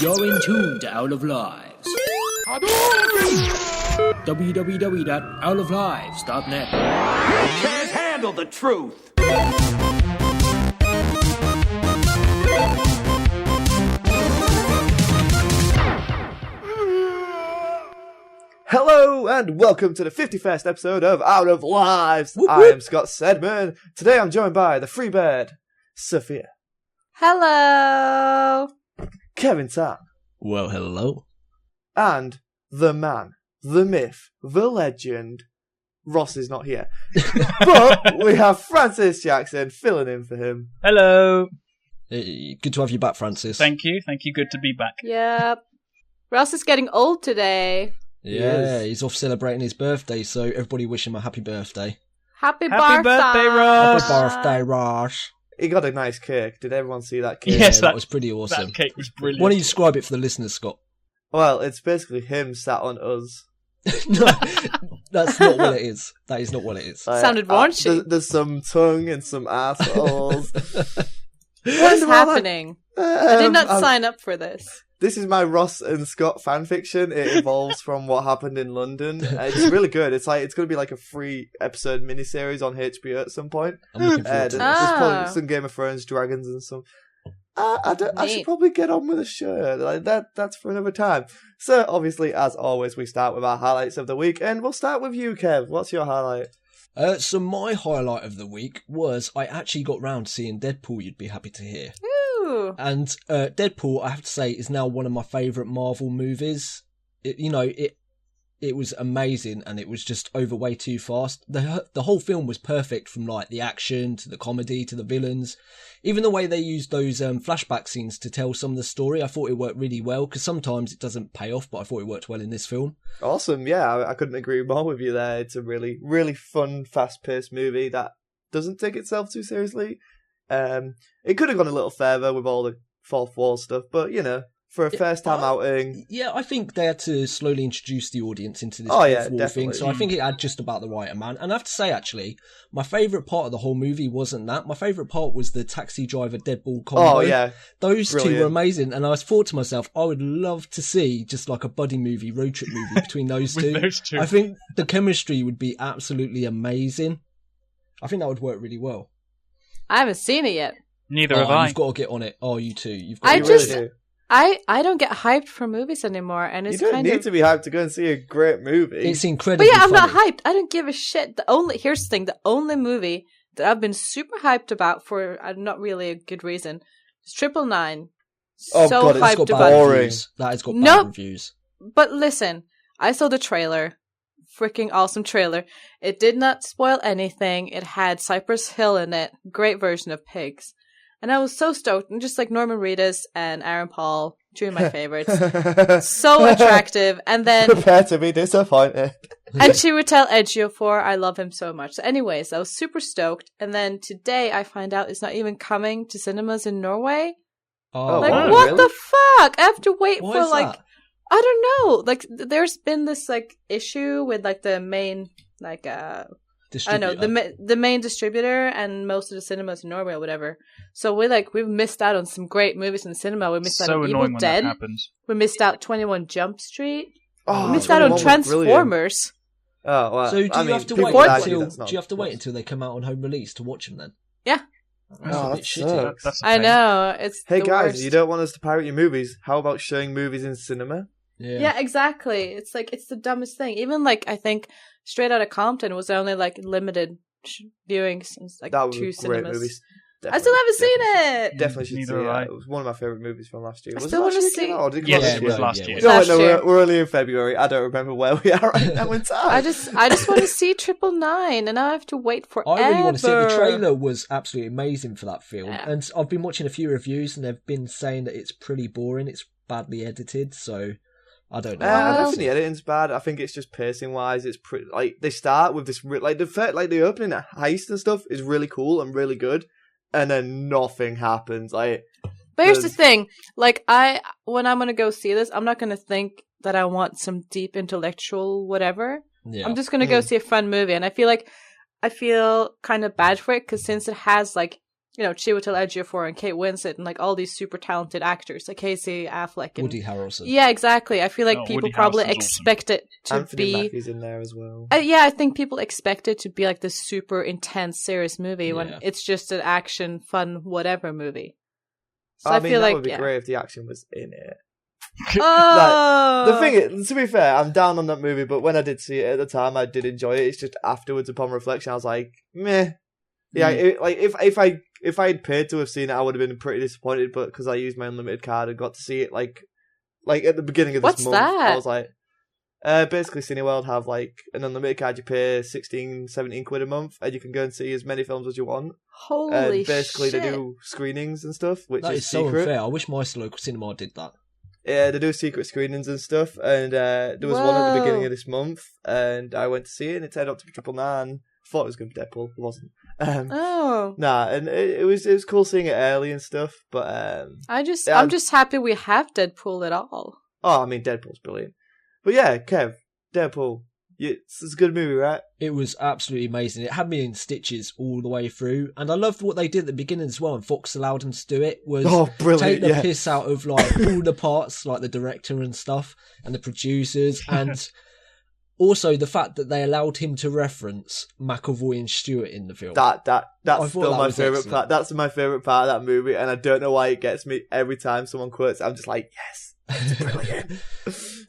You're in tune to Out of Lives. www.outoflives.net. You can't handle the truth. Hello and welcome to the 51st episode of Out of Lives. Whoop, I whoop. am Scott Sedman. Today I'm joined by the free bird, Sophia, Hello. Kevin Tan, Well, hello. and the man, the myth, the legend. Ross is not here. But we have Francis Jackson filling in for him. Hello. Hey, good to have you back, Francis. Thank you. Good to be back. Yep. Ross is getting old today. Yeah, he's off celebrating his birthday, so everybody wish him a happy birthday. Happy Happy birthday, Happy Ross. birthday, Ross. He got a nice cake. Did everyone see that cake? Yes, that was pretty awesome. That cake was brilliant. Why don't you describe it for the listeners, Scott? Well, it's basically him sat on us. No, that's not what it is. That is not what it is. Sounded raunchy. There's some tongue and some assholes. What is happening? I did not sign up for this. This is my Ross and Scott fanfiction. It evolves from what happened in London. It's really good. It's going to be like a 3-episode miniseries on HBO at some point. I'm looking forward to There's this. probably some Game of Thrones dragons and some. I should Neat. probably get on with a show. Like that's for another time. So obviously, as always, we start with our highlights of the week, and we'll start with you, Kev. What's your highlight? So my highlight of the week was I actually got round to seeing Deadpool, you'd be happy to hear. Ooh. And Deadpool, I have to say, is now one of my favourite Marvel movies. It was amazing, and it was just over way too fast. The whole film was perfect, from like the action to the comedy to the villains. Even the way they used those flashback scenes to tell some of the story, I thought it worked really well, because sometimes it doesn't pay off, but I thought it worked well in this film. Awesome. Yeah, I couldn't agree more with you there. It's a really, really fun, fast-paced movie that doesn't take itself too seriously. It could have gone a little further with all the fourth wall stuff, but for a first-time outing. Yeah, I think they had to slowly introduce the audience into this definitely. wall thing, so I think it had just about the right amount. And I have to say, actually, my favourite part of the whole movie wasn't that. My favourite part was the taxi driver Deadpool combo. Oh, yeah. Those Brilliant. two were amazing, and I thought to myself, I would love to see just like a buddy movie, road trip movie between those With two. those two. I think the chemistry would be absolutely amazing. I think that would work really well. I haven't seen it yet. Neither have I. You've got to get on it. Oh, you too. You've got I You to just- really do. I don't get hyped for movies anymore, and You it's don't kind need of. to be hyped to go and see a great movie. It's But incredibly yeah, I'm not funny. hyped. I don't give a shit. Here's the thing: the only movie that I've been super hyped about for not really a good reason is 999. Oh, so God, it's That's hyped got about bad it. boring. reviews. That has got bad Nope. reviews. But listen, I saw the trailer. Freaking awesome trailer. It did not spoil anything. It had Cypress Hill in it. Great version of Pigs. And I was so stoked. And just like Norman Reedus and Aaron Paul, two of my favorites. So attractive. And then, Prepare to be disappointed. and Chiwetel Ejiofor, I love him so much. So anyways, I was super stoked. And then today I find out it's not even coming to cinemas in Norway. Oh, Like, wow, what really? the fuck? I have to wait Why for is like, that? I don't know. Like, there's been this like issue with like the main, like, I don't know, the main distributor and most of the cinemas in Norway or whatever. So we've missed out on some great movies in the cinema. We missed out So on annoying Evil when Dead. that happens. We missed out 21 Jump Street. Oh, We missed out on 21 was brilliant. Transformers. Oh, well. So do you I mean, have to people wait would argue until that's not- do you have to wait until they come out on home release to watch them then? Yeah. That's Oh, a that bit shitty. sucks. That's a I pain. know. It's Hey the guys, worst. you don't want us to pirate your movies? How about showing movies in cinema? Yeah, exactly. It's like, it's the dumbest thing. Even like, I think Straight Outta Compton was only like limited viewings in like That was 2 a great cinemas. movie. I still haven't seen it. Definitely should Neither see it. have I. It was one of my favourite movies from last year. I Was still it last wanna year it see- came out, or did it come Yes, out it this was year? last year. No, Last no, year. we're only in February. I don't remember where we are right now in time. I just want to see 999, and I have to wait forever. I really want to see it. The trailer was absolutely amazing for that film, Yeah. and I've been watching a few reviews, and they've been saying that it's pretty boring. It's badly edited, so I don't know. I don't Well- think the editing's bad. I think it's just pacing wise. It's pretty like they start with this the opening heist and stuff is really cool and really good, and then nothing happens. Like, But here's the There's- thing: like, when I'm gonna go see this, I'm not gonna think that I want some deep intellectual whatever. Yeah. I'm just gonna go see a fun movie, and I feel kind of bad for it because since it has like Chiwetel Ejiofor and Kate Winslet and like all these super talented actors like Casey Affleck and Woody Harrelson. Yeah, exactly. I feel like people Woody probably Harrelson's expect it to Anthony be. Mackie's in there as well. Yeah, I think people expect it to be like this super intense, serious movie when Yeah. it's just an action, fun, whatever movie. So I mean, feel that like would be great if the action was in it. Oh, The thing is, to be fair, I'm down on that movie, but when I did see it at the time, I did enjoy it. It's just afterwards, upon reflection, I was like, meh. Yeah, if I had paid to have seen it, I would have been pretty disappointed. But because I used my unlimited card and got to see it, like at the beginning of this What's month, that? I was like, basically, Cineworld have like an unlimited card. You pay 16, 17 quid a month, and you can go and see as many films as you want. holy And basically, shit. they do screenings and stuff, which That is is so secret. unfair. I wish my local cinema did that. Yeah, they do secret screenings and stuff, and there was one at the beginning Whoa. of this month, and I went to see it, and it turned out to be $999. Thought it was going to be Deadpool, it wasn't. Oh, Nah, and it was cool seeing it early and stuff, but I'm Yeah, just happy we have Deadpool at all. I mean Deadpool's brilliant. But yeah, Kev, Deadpool, it's a good movie, right? It was absolutely amazing. It had me in stitches all the way through, and I loved what they did at the beginning as well. And Fox allowed them to do it. Was Brilliant! take the Yeah, piss out of like all the parts, like the director and stuff, and the producers, and also the fact that they allowed him to reference McAvoy and Stewart in the film. that's thought still that my was favorite excellent. part. That's my favorite part of that movie, and I don't know why it gets me every time someone quotes. I'm just like, yes, it's brilliant.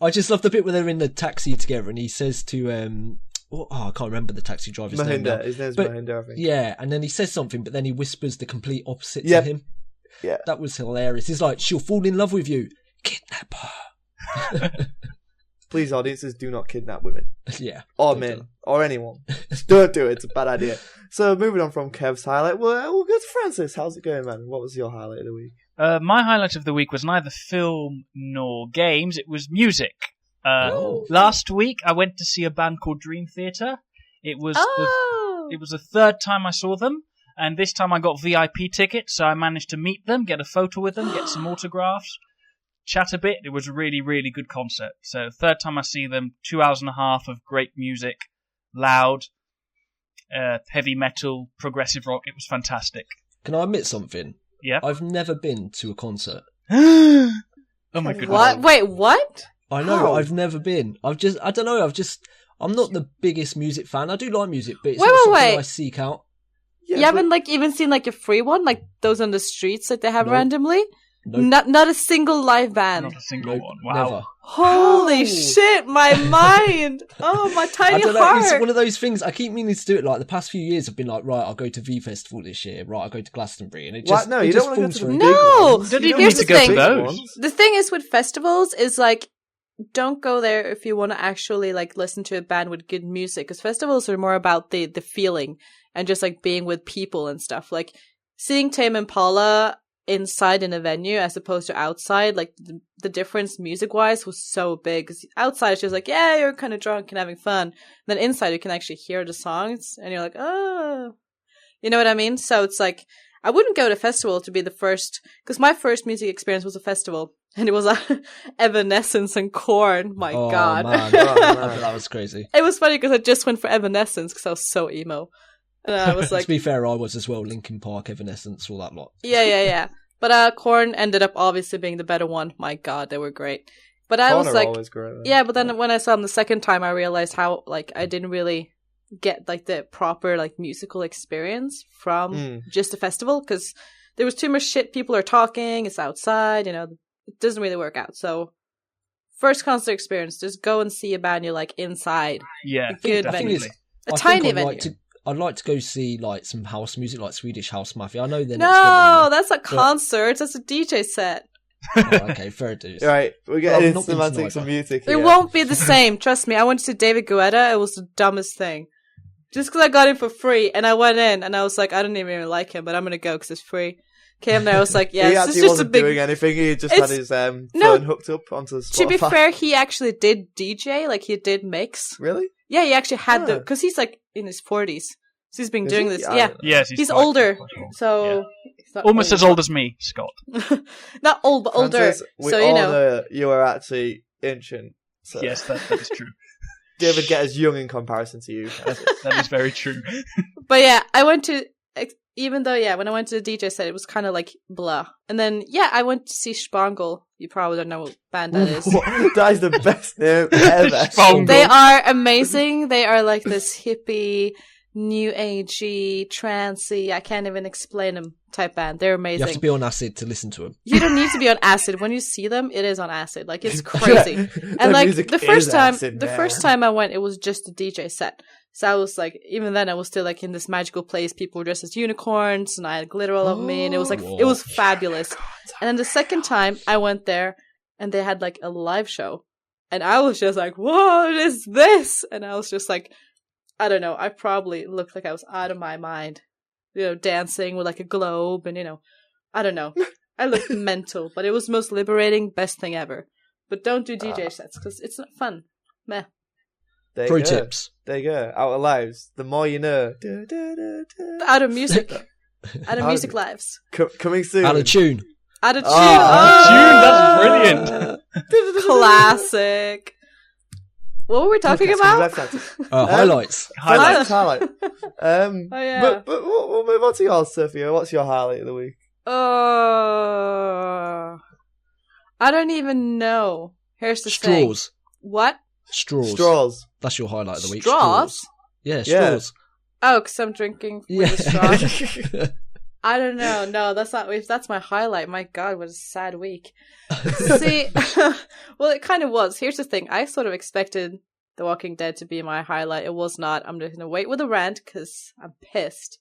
I just love the bit where they're in the taxi together, and he says to I can't remember the taxi driver's name now. Mahinda, his name's But- Mahinda, I think. Yeah, and then he says something, but then he whispers the complete opposite Yep. to him. Yeah. That was hilarious. He's like, she'll fall in love with you. Kidnap her. Please, audiences, do not kidnap women. Yeah. Or Don't do men, that. or anyone. Just don't do it. It's a bad idea. So, moving on from Kev's highlight, we'll go to Francis. How's it going, man? What was your highlight of the week? My highlight of the week was neither film nor games. It was music. Oh. Last week, I went to see a band called Dream Theater. It was it was the third time I saw them, and this time I got VIP tickets, so I managed to meet them, get a photo with them, get some autographs, chat a bit. It was a really, really good concert. So third time I see them, 2 hours and a half of great music, loud, heavy metal, progressive rock. It was fantastic. Can I admit something? Yeah. I've never been to a concert. Oh my goodness. What? Wait, what? I know, How? I've never been. I don't know, I'm not the biggest music fan. I do like music, but it's Wait, not wait, something wait. I seek out. Yeah, You haven't like even seen like a free one, like those on the streets that they have Nope. randomly? Nope. Not a single live band. Not a single Nope, one. Wow. never. Holy How? shit, my mind! Oh, my I tiny don't know, it's heart! one of those things, I keep meaning to do it, like the past few years I've been like, right, I'll go to V Festival this year, right, I'll go to Glastonbury, and it just, What? No, it you just don't want to falls go to the through. big No! ones. Don't You even need want to the go to big those. ones. The thing is with festivals is like, don't go there if you want to actually like listen to a band with good music, because festivals are more about the feeling and just like being with people and stuff. Like seeing Tame Impala inside in a venue as opposed to outside, like the difference music wise was so big. 'Cause outside it's just like, yeah, you're kind of drunk and having fun. And then inside you can actually hear the songs and you're like, oh, you know what I mean? So it's like, I wouldn't go to festival to be the first, because my first music experience was a festival. And it was Evanescence and Korn. My Oh, God. man. Oh, I man. bet that was crazy. It was funny because I just went for Evanescence because I was so emo. And I was like, To be fair, I was as well, Linkin Park, Evanescence, all that lot. yeah. But Korn ended up obviously being the better one. My God, they were great. But I Korn was are like, always great. yeah, but then when I saw them the second time, I realized how like I didn't really get like the proper like musical experience from just a festival, because there was too much shit. People are talking. It's outside. You know, it doesn't really work out. So first concert experience, just go and see a band you like inside. Yeah, A good definitely. venue. A I tiny think venue. I'd like to go see like some house music, like Swedish House Mafia. I know they're No, not that's a concert. That's a DJ set. together. Oh, okay, fair dues. Right, we're Well, getting I've into not been to semantics and neither. music It here. won't be the same. Trust me. I went to see David Guetta. It was the dumbest thing. Just because I got in for free, and I went in, and I was like, I don't even like him, but I'm gonna go because it's free. Came there, I was like, yeah, he this actually is just a wasn't big. doing anything. He just had It's- his No. phone hooked up onto Spotify. To be fair, he actually did DJ, like he did mix. Really? Yeah, he actually had the Huh. because he's like in his 40s, so he's been Is doing he? this. I Yeah, don't know. Yes, he's quite- older, quite old. so Yeah. he's not Almost as old as me, Scott. not old, but older. Francis, we So all you know, know you are actually ancient. So Yes, that is true. David Guetta's young in comparison to you. Francis. That is very true. but yeah, I went to even though, when I went to the DJ set, it was kind of like blah. And then, I went to see Spangle. You probably don't know what band that is. That is the best name ever. Spangle. They are amazing. They are like this hippie, new agey, trancey, I can't even explain them type band. They're amazing. You have to be on acid to listen to them. You don't need to be on acid. When you see them, it is on acid. Like, it's crazy. And like the first time I went, it was just a DJ set. So I was like, even then I was still like in this magical place. People were dressed as unicorns and I had glitter all over me and it was like, it was fabulous. And then the second time I went there and they had like a live show and I was just like, what is this? And I was just like, I don't know. I probably looked like I was out of my mind, dancing with like a globe and, I don't know. I looked mental, but it was the most liberating, best thing ever. But don't do DJ sets because it's not fun. Meh. Pro tips. There you go. Out of lives. The more you know. Out of music. Out of music lives. Coming soon. Out of tune. Out of tune. That's brilliant. Classic. What were we talking about? Highlights. Highlights. Oh, yeah. But we'll move on to yours, Sophia. What's your highlight of the week? I don't even know. Here's the thing. Straws. What? Straws. That's your highlight of the week. Straws? Yeah, straws. Oh, because I'm drinking with a straw. I don't know. No, that's not. If that's my highlight, my God, what a sad week. See, well, it kind of was. Here's the thing. I sort of expected The Walking Dead to be my highlight. It was not. I'm just going to wait with a rant because I'm pissed.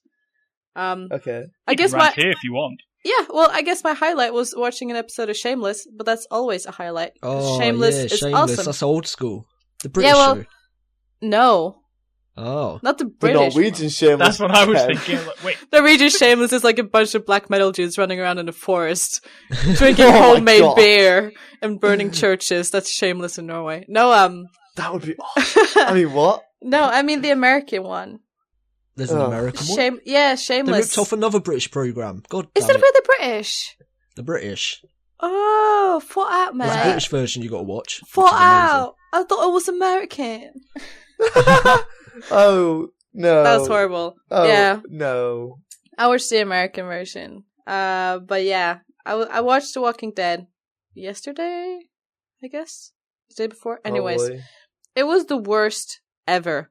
Okay. I guess rant here if you want. Yeah, well, I guess my highlight was watching an episode of Shameless, but that's always a highlight. Oh, Shameless is awesome. That's old school. The British show. No. Oh. Not the The British. Norwegian Shameless. That's what I was thinking. Like, wait. Norwegian Shameless is like a bunch of black metal dudes running around in the forest, drinking homemade beer and burning churches. That's Shameless in Norway. No, that would be awesome. I mean, what? No, I mean the American one. There's an American one? Shameless. They ripped off another British programme. God damn Is it about the British? The British. Oh, fought out, man. The British version you got to watch. Fought out. I thought it was American. Oh, no. That was horrible. Oh, yeah. No. I watched the American version. But yeah, I watched The Walking Dead yesterday, I guess. The day before. Anyways, it was the worst ever.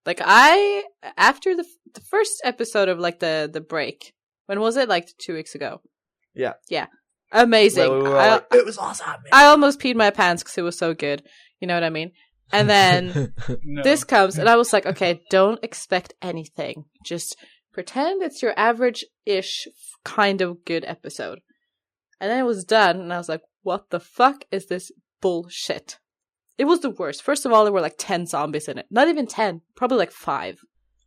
Like, after the first episode of, like, the break, when was it? Like, 2 weeks ago. Yeah. Yeah. Amazing. It was awesome. I almost peed my pants because it was so good. You know what I mean? And then this comes, and I was like, okay, don't expect anything. Just pretend it's your average-ish kind of good episode. And then it was done, and I was like, what the fuck is this bullshit? It was the worst. First of all, there were like 10 zombies in it. Not even 10. Probably like 5.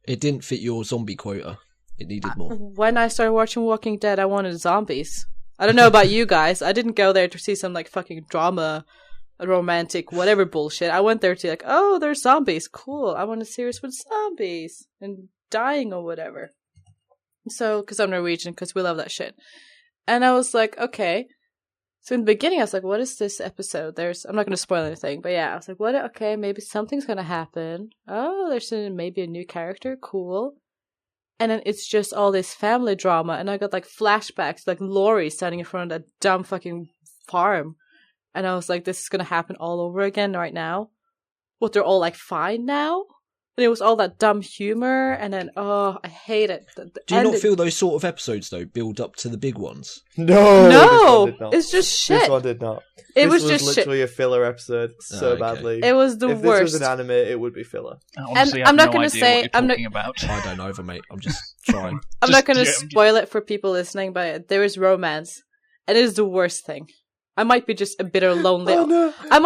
It didn't fit your zombie quota. It needed more. When I started watching Walking Dead, I wanted zombies. I don't know about you guys. I didn't go there to see some like fucking drama, romantic, whatever bullshit. I went there to like, oh, there's zombies. Cool. I want a series with zombies and dying or whatever. So, because I'm Norwegian, because we love that shit. And I was like, okay. So in the beginning, I was like, what is this episode? I'm not going to spoil anything, but yeah, I was like, what? Okay, maybe something's going to happen. Oh, there's maybe a new character. Cool. And then it's just all this family drama, and I got like flashbacks, like Lori standing in front of that dumb fucking farm. And I was like, this is going to happen all over again right now. What, they're all like fine now? And it was all that dumb humor, and then, oh, I hate it. Do you not feel those sort of episodes, though, build up to the big ones? No, it's just shit. This one did not. It was just literally a filler episode so badly. It was the worst. If this was an anime, it would be filler. Honestly, I'm not going to say I'm not about. I don't know either, mate. I'm just trying. I'm not going to spoil it for people listening, but there is romance, and it is the worst thing. I might be just a bitter, lonely. I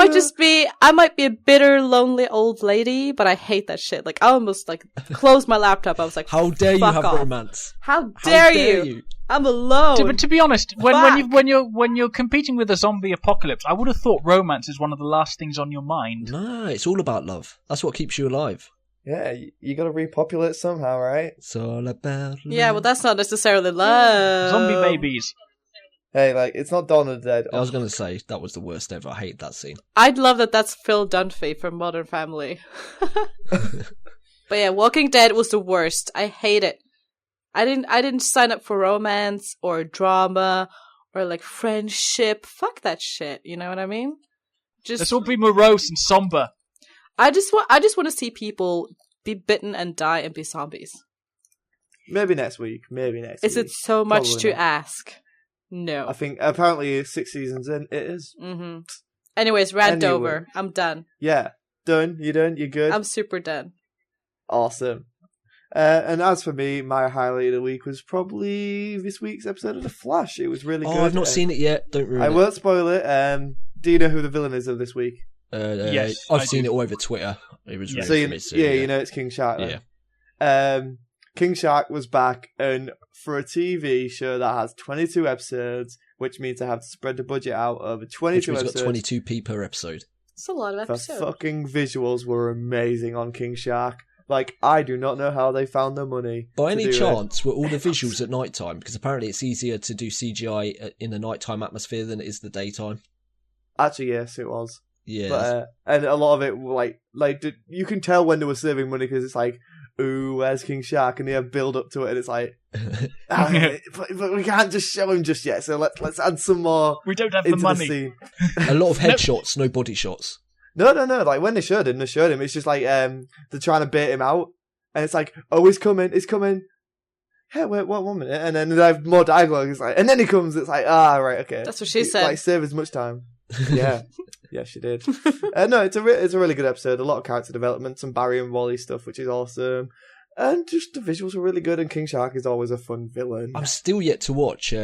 might be a bitter, lonely old lady, but I hate that shit. Like, I almost like closed my laptop. I was like, how dare you have romance? How dare you? I'm alone. But to be honest, when you're competing with a zombie apocalypse, I would have thought romance is one of the last things on your mind. No, it's all about love. That's what keeps you alive. Yeah, you got to repopulate somehow, right? It's all about love. Yeah, well, that's not necessarily love. Zombie babies. Hey, like, it's not Dawn of the Dead. I was going to say, that was the worst ever. I hate that scene. I'd love that that's Phil Dunphy from Modern Family. But yeah, Walking Dead was the worst. I hate it. I didn't sign up for romance or drama or like friendship. Fuck that shit. You know what I mean? Let's all be morose and somber. I just want to see people be bitten and die and be zombies. Maybe next week. Is it so much Probably to not. ask? No. I think apparently 6 seasons in, it is. Mm-hmm. Anyways, rant Anyway. over. I'm done. Yeah. Done? You done? You good? I'm super done. Awesome. And as for me, my highlight of the week was probably this week's episode of The Flash. It was really good. I've not seen it yet. Don't ruin I it. won't spoil it. Do you know who the villain is of this week? Yes, I've I seen do. it all over Twitter. It was really So you, funny to- you know it's King Shark. Then. Yeah. King Shark was back, and for a TV show that has 22 episodes, which means I have to spread the budget out over 22 Which means episodes. got 22p per episode. It's a lot of The episodes. fucking visuals were amazing on King Shark. Like, I do not know how they found the money. By to any do it. chance, were all the visuals at night time? Because apparently it's easier to do CGI in the nighttime atmosphere than it is the daytime. Actually, yes, it was. Yeah. But, and a lot of it, you can tell when they were saving money because it's like, ooh, where's King Shark? And they have build up to it, and it's like, but we can't just show him just yet. So let's add some more. We don't have the into money. scene. A lot of headshots, no body shots. No. Like when they showed him. It's just like they're trying to bait him out, and it's like, oh, he's coming. Hey, wait, 1 minute, and then they have more dialogue. It's like, and then he comes. It's like, right, okay. That's what she said. Like save as much time. Yeah. Yeah, she did. No, it's a really good episode. A lot of character development, some Barry and Wally stuff, which is awesome, and just the visuals are really good. And King Shark is always a fun villain. I'm still yet to watch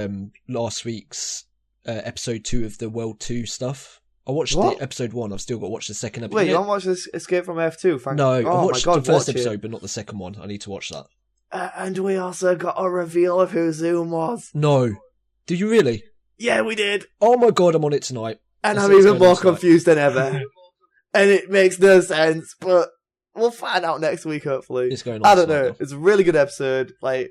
last week's episode 2 of the World 2 stuff. I watched What? the episode 1. I've still got to watch the second episode. Wait, you haven't watched this Escape from F2? No, Oh I watched my God, the first watch it. episode, but not the second one. I need to watch that. And we also got a reveal of who Zoom was. No. Did you really? Yeah, we did. Oh my god, I'm on it tonight. And Let's I'm see what's even going more on tonight. confused than ever. And it makes no sense, but we'll find out next week, hopefully. It's going on I don't tonight, know. though. It's a really good episode. Like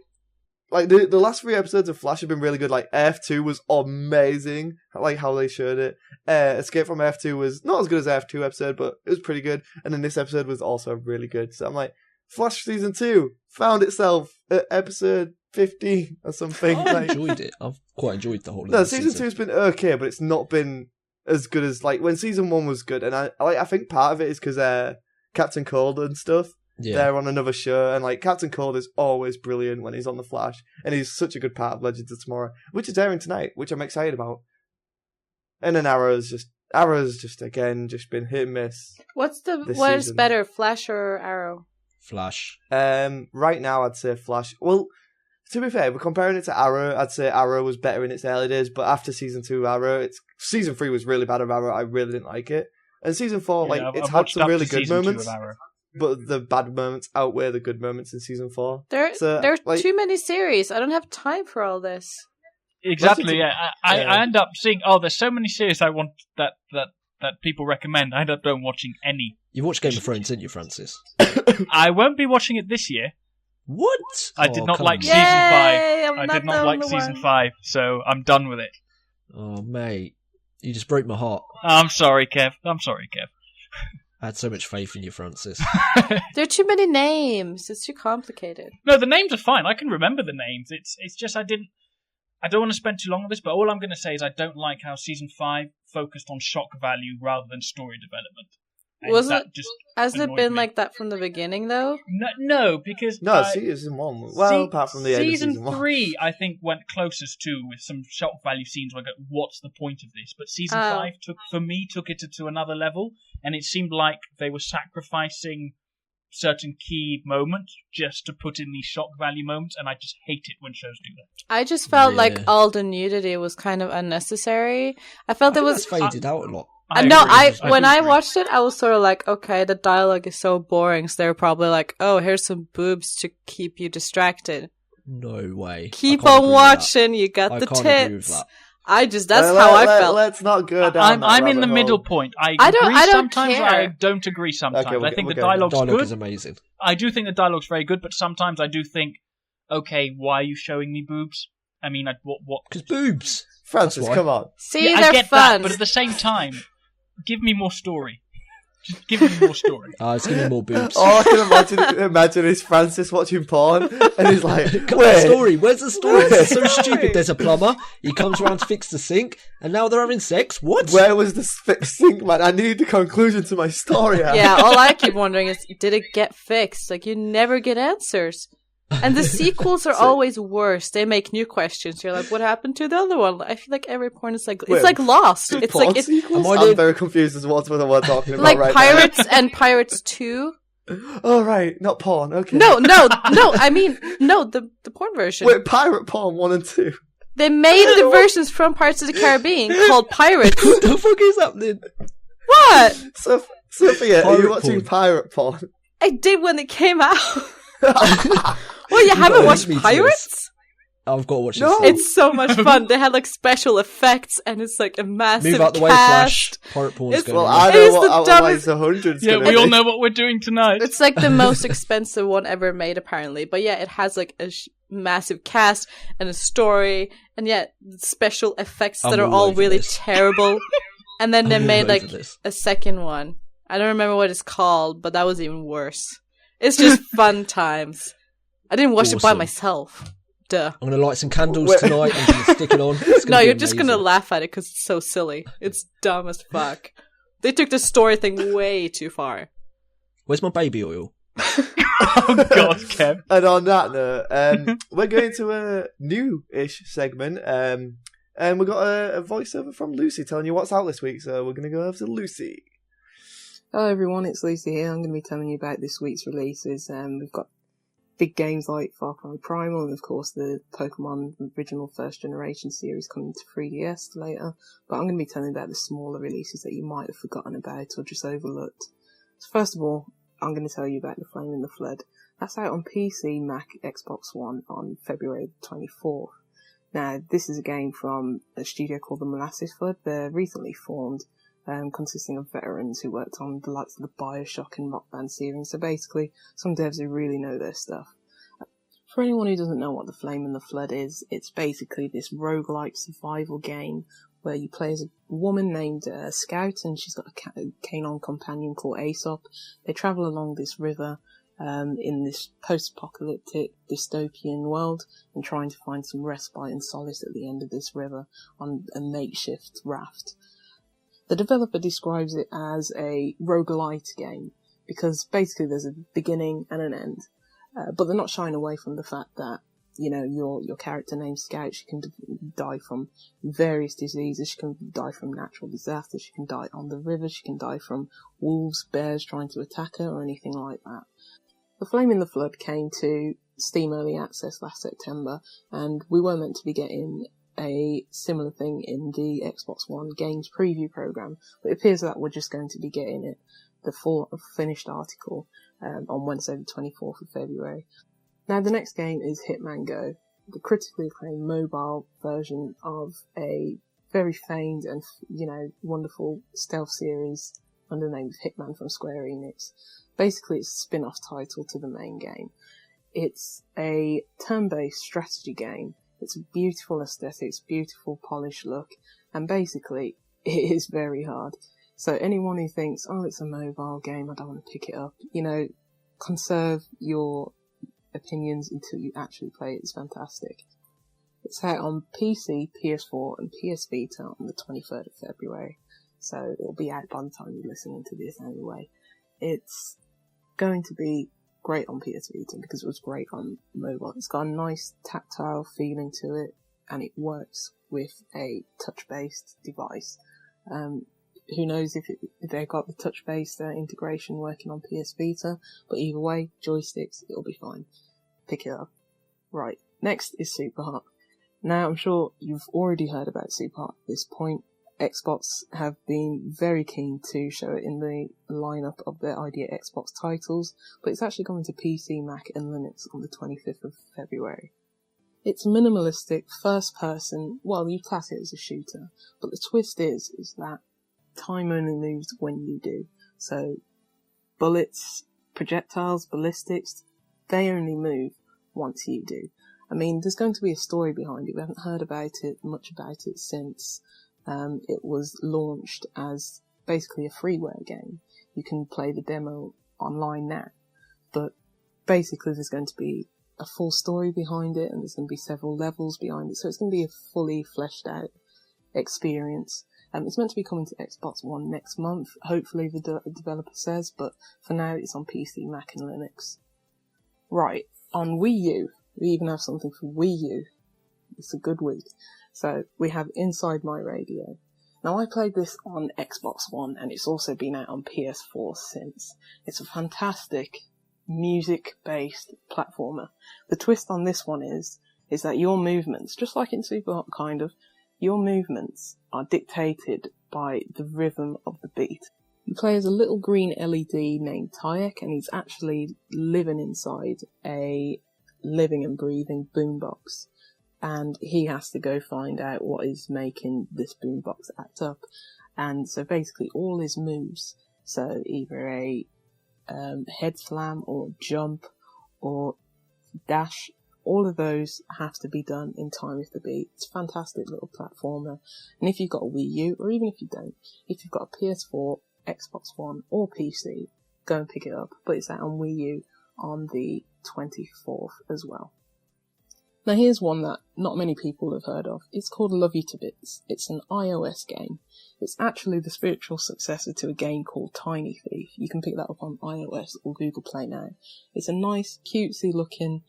the last 3 episodes of Flash have been really good. Like F2 was amazing. I like how they showed it. Escape from F2 was not as good as F2 episode, but it was pretty good. And then this episode was also really good. So I'm like, Flash season 2 found itself at episode 15 or something. I Like, enjoyed it. I've quite enjoyed the whole of no, the season 2's been okay, but it's not been as good as like when season 1 was good. And I think part of it is because Captain Cold and stuff. Yeah. They're on another show, and like Captain Cold is always brilliant when he's on the Flash, and he's such a good part of Legends of Tomorrow, which is airing tonight, which I'm excited about. And then Arrow's just again just been hit and miss. What is season. better, Flash or Arrow? Flash. Right now I'd say Flash. Well, to be fair, we're comparing it to Arrow. I'd say Arrow was better in its early days, but after season 2 Arrow, season 3 was really bad of Arrow. I really didn't like it, and season 4 Yeah, it's I've had watched some up really to good season 2 moments. of Arrow. But the bad moments outweigh the good moments in season 4. There So, are like- too many series. I don't have time for all this. Exactly. Yeah. I Yeah. end up seeing. There's so many series I want that people recommend. I end up don't watching any. You watched Game of Thrones, didn't you, Francis? I won't be watching it this year. What? I did not come like on. season 5. Yay! I'm I not did not the like only season one. 5, so I'm done with it. Oh, mate. You just broke my heart. I'm sorry, Kev. I had so much faith in you, Francis. There are too many names. It's too complicated. No, the names are fine. I can remember the names. It's just I don't want to spend too long on this, but all I'm going to say is I don't like how season 5 focused on shock value rather than story development. And Was that it- just Hasn't it annoyed been me. like that from the beginning, though? No, because No, season 1. Well, apart from the end of season season 1. 3, I think went closest to with some shock value scenes. Where I go, what's the point of this? But season 5 took it to another level, and it seemed like they were sacrificing certain key moments just to put in these shock value moments, and I just hate it when shows do that. I just felt like Yeah. all the nudity was kind of unnecessary. I felt there It's was. faded out a lot. No, agree. when do I agree. watched it, I was sort of like, okay, the dialogue is so boring. So they were probably like, oh, here's some boobs to keep you distracted. No way. Keep I can't on agree with watching. You that. got I the can't agree with tits. that. That's how I felt. Let's not go down. I'm in the middle point. I I don't- agree I don't sometimes. care. I don't agree sometimes. Okay, I think we'll the go. dialogue's Dialogue good. is amazing. I do think the dialogue's very good, but sometimes I do think, okay, why are you showing me boobs? I mean, what? Because boobs. Francis, That's why. come on. See, Yeah, I they're get fun. that, but at the same time, give me more story. Just give me more story. It's giving me more boobs. All I can imagine is Francis watching porn, and he's like, Where's the story? Where's the story? It's so stupid. There's a plumber. He comes around to fix the sink, and now they're having sex. What? Where was the fixed sink, man? I need the conclusion to my story. Yeah, all I keep wondering is, did it get fixed? Like, you never get answers. And the sequels are always worse. They make new questions. You're like, what happened to the other one? I feel like every porn is like, it's like Lost. It's porn like, it's sequels? I'm very confused as to what we're talking about like right Pirates now. and Pirates 2. Oh, right. Not porn. Okay. No, the porn version. Wait, pirate porn 1 and 2. They made the versions from Pirates of the Caribbean called Pirates. What the fuck is happening? What? Sophia, are you Pirate watching porn. pirate porn? I did when it came out. Well, you haven't watched me to Pirates? I've got to watch No. this. It's so much fun. They had like special effects, and it's like a massive Move out the way, cast. Flash. Pirate porn's It's- going Well, on. I It know is what the Outlaws dumbest- the Hundred's Yeah, gonna we all be. know what we're doing tonight. It's like the most expensive one ever made, apparently. But yeah, it has like a massive cast and a story, and yet special effects that I'm are all all over really this. terrible. And then they I'm all made over like this. a second one. I don't remember what it's called, but that was even worse. It's just fun times. I didn't watch it by Awesome. myself. Duh. I'm going to light some candles Wait. tonight and just stick it on. It's No, gonna be you're just gonna amazing. laugh at it because it's so silly. It's dumb as fuck. They took the story thing way too far. Where's my baby oil? Oh God, Kev. And on that note, we're going to a new-ish segment. And we've got a voiceover from Lucy telling you what's out this week. So we're going to go over to Lucy. Hello everyone, it's Lucy here. I'm going to be telling you about this week's releases. We've got big games like Far Cry Primal and of course the Pokemon original first generation series coming to 3DS later. But I'm going to be telling you about the smaller releases that you might have forgotten about or just overlooked. So first of all, I'm going to tell you about The Flame in the Flood. That's out on PC, Mac, Xbox One on February 24th. Now, this is a game from a studio called the Molasses Flood. They're recently formed, consisting of veterans who worked on the likes of the Bioshock and Rock Band series. So basically, some devs who really know their stuff. For anyone who doesn't know what The Flame in the Flood is, it's basically this roguelike survival game where you play as a woman named Scout, and she's got a canine companion called Aesop. They travel along this river in this post-apocalyptic dystopian world and trying to find some respite and solace at the end of this river on a makeshift raft. The developer describes it as a roguelite game because basically there's a beginning and an end, but they're not shying away from the fact that, you know, your character named Scout, she can die from various diseases, she can die from natural disasters, she can die on the river, she can die from wolves, bears trying to attack her, or anything like that. The Flame in the Flood came to Steam Early Access last September, and we were meant to be getting a similar thing in the Xbox One Games Preview program, but it appears that we're just going to be getting it, the full finished article, on Wednesday the 24th of February. Now, the next game is Hitman Go, the critically acclaimed mobile version of a very famed and, you know, wonderful stealth series under the name of Hitman from Square Enix. Basically, it's a spin-off title to the main game. It's a turn-based strategy game. It's a beautiful aesthetics, beautiful polished look, and basically, it is very hard. So anyone who thinks, oh, it's a mobile game, I don't want to pick it up, you know, conserve your opinions until you actually play it. It's fantastic. It's out on PC, PS4 and PS Vita on the 23rd of February, so it'll be out by the time you're listening to this anyway. It's going to be great on PS Vita because it was great on mobile. It's got a nice tactile feeling to it and it works with a touch-based device. Who knows if they've got the touch-based integration working on PS Vita, but either way, joysticks, it'll be fine. Pick it up. Right, next is Superhot. Now, I'm sure you've already heard about Superhot at this point. Xbox have been very keen to show it in the lineup of their Idea Xbox titles, but it's actually coming to PC, Mac and Linux on the 25th of February. It's minimalistic, first-person, well, you class it as a shooter, but the twist is that time only moves when you do. So, bullets, projectiles, ballistics, they only move once you do. I mean, there's going to be a story behind it. We haven't heard much about it since it was launched as basically a freeware game. You can play the demo online now. But basically there's going to be a full story behind it, and there's going to be several levels behind it. So it's going to be a fully fleshed out experience. It's meant to be coming to Xbox One next month, hopefully the developer says, but for now it's on PC, Mac and Linux. Right, on Wii U, we even have something for Wii U. It's a good week. So we have Inside My Radio. Now I played this on Xbox One, and it's also been out on PS4 since. It's a fantastic music-based platformer. The twist on this one is that your movements, just like in Super Hot kind of, your movements are dictated by the rhythm of the beat. You play as a little green LED named Tayek, and he's actually living inside a living and breathing boombox. And he has to go find out what is making this boombox act up. And so basically all his moves, so either a head slam or jump or dash, all of those have to be done in time with the beat. It's a fantastic little platformer. And if you've got a Wii U, or even if you don't, if you've got a PS4, Xbox One or PC, go and pick it up. But it's out on Wii U on the 24th as well. Now here's one that not many people have heard of. It's called Love You to Bits. It's an iOS game. It's actually the spiritual successor to a game called Tiny Thief. You can pick that up on iOS or Google Play now. It's a nice, cutesy looking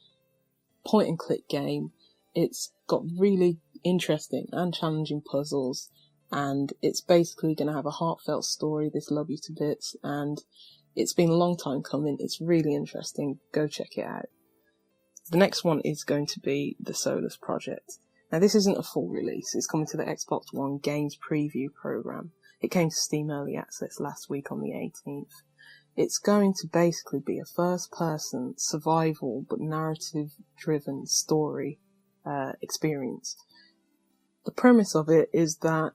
point and click game. It's got really interesting and challenging puzzles, and it's basically going to have a heartfelt story, this Love You to Bits, and it's been a long time coming. It's really interesting. Go check it out. The next one is going to be the Solus Project. Now this isn't a full release, it's coming to the Xbox One Games Preview program. It came to Steam Early Access last week on the 18th. It's going to basically be a first-person, survival, but narrative-driven story experience. The premise of it is that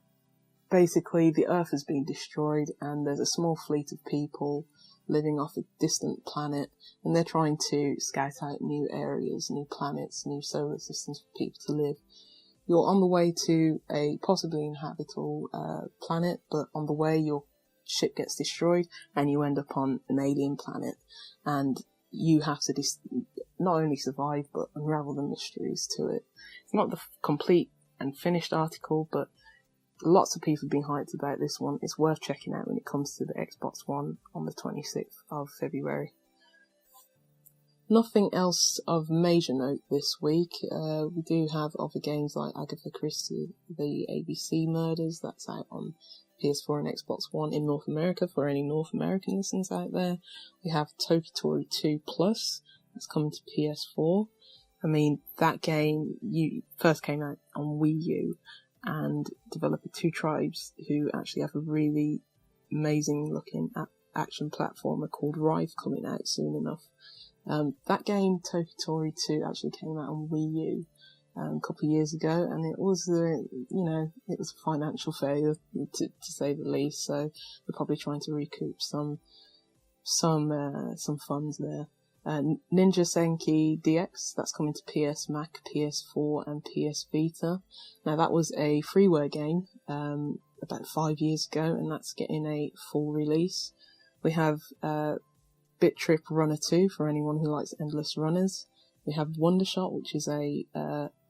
basically the Earth has been destroyed and there's a small fleet of people living off a distant planet, and they're trying to scout out new areas, new planets, new solar systems for people to live. You're on the way to a possibly inhabitable planet, but on the way your ship gets destroyed and you end up on an alien planet, and you have to not only survive but unravel the mysteries to it. It's not the complete and finished article, but lots of people have been hyped about this one. It's worth checking out when it comes to the Xbox One on the 26th of February. Nothing else of major note this week. We do have other games like Agatha Christie, the ABC Murders. That's out on PS4 and Xbox One in North America for any North American listeners out there. We have Tokitori 2 Plus. That's coming to PS4. I mean, that game first came out on Wii U, and developer Two Tribes, who actually have a really amazing looking action platformer called Rive coming out soon enough. That game, Tokitori 2, actually came out on Wii U a couple of years ago, and it was it was a financial failure to say the least. So they're probably trying to recoup some funds there. Ninja Senki DX, that's coming to PS Mac, PS4 and PS Vita. Now that was a freeware game about 5 years ago, and that's getting a full release. We have Bit Trip Runner 2 for anyone who likes endless runners. We have Wondershot, which is a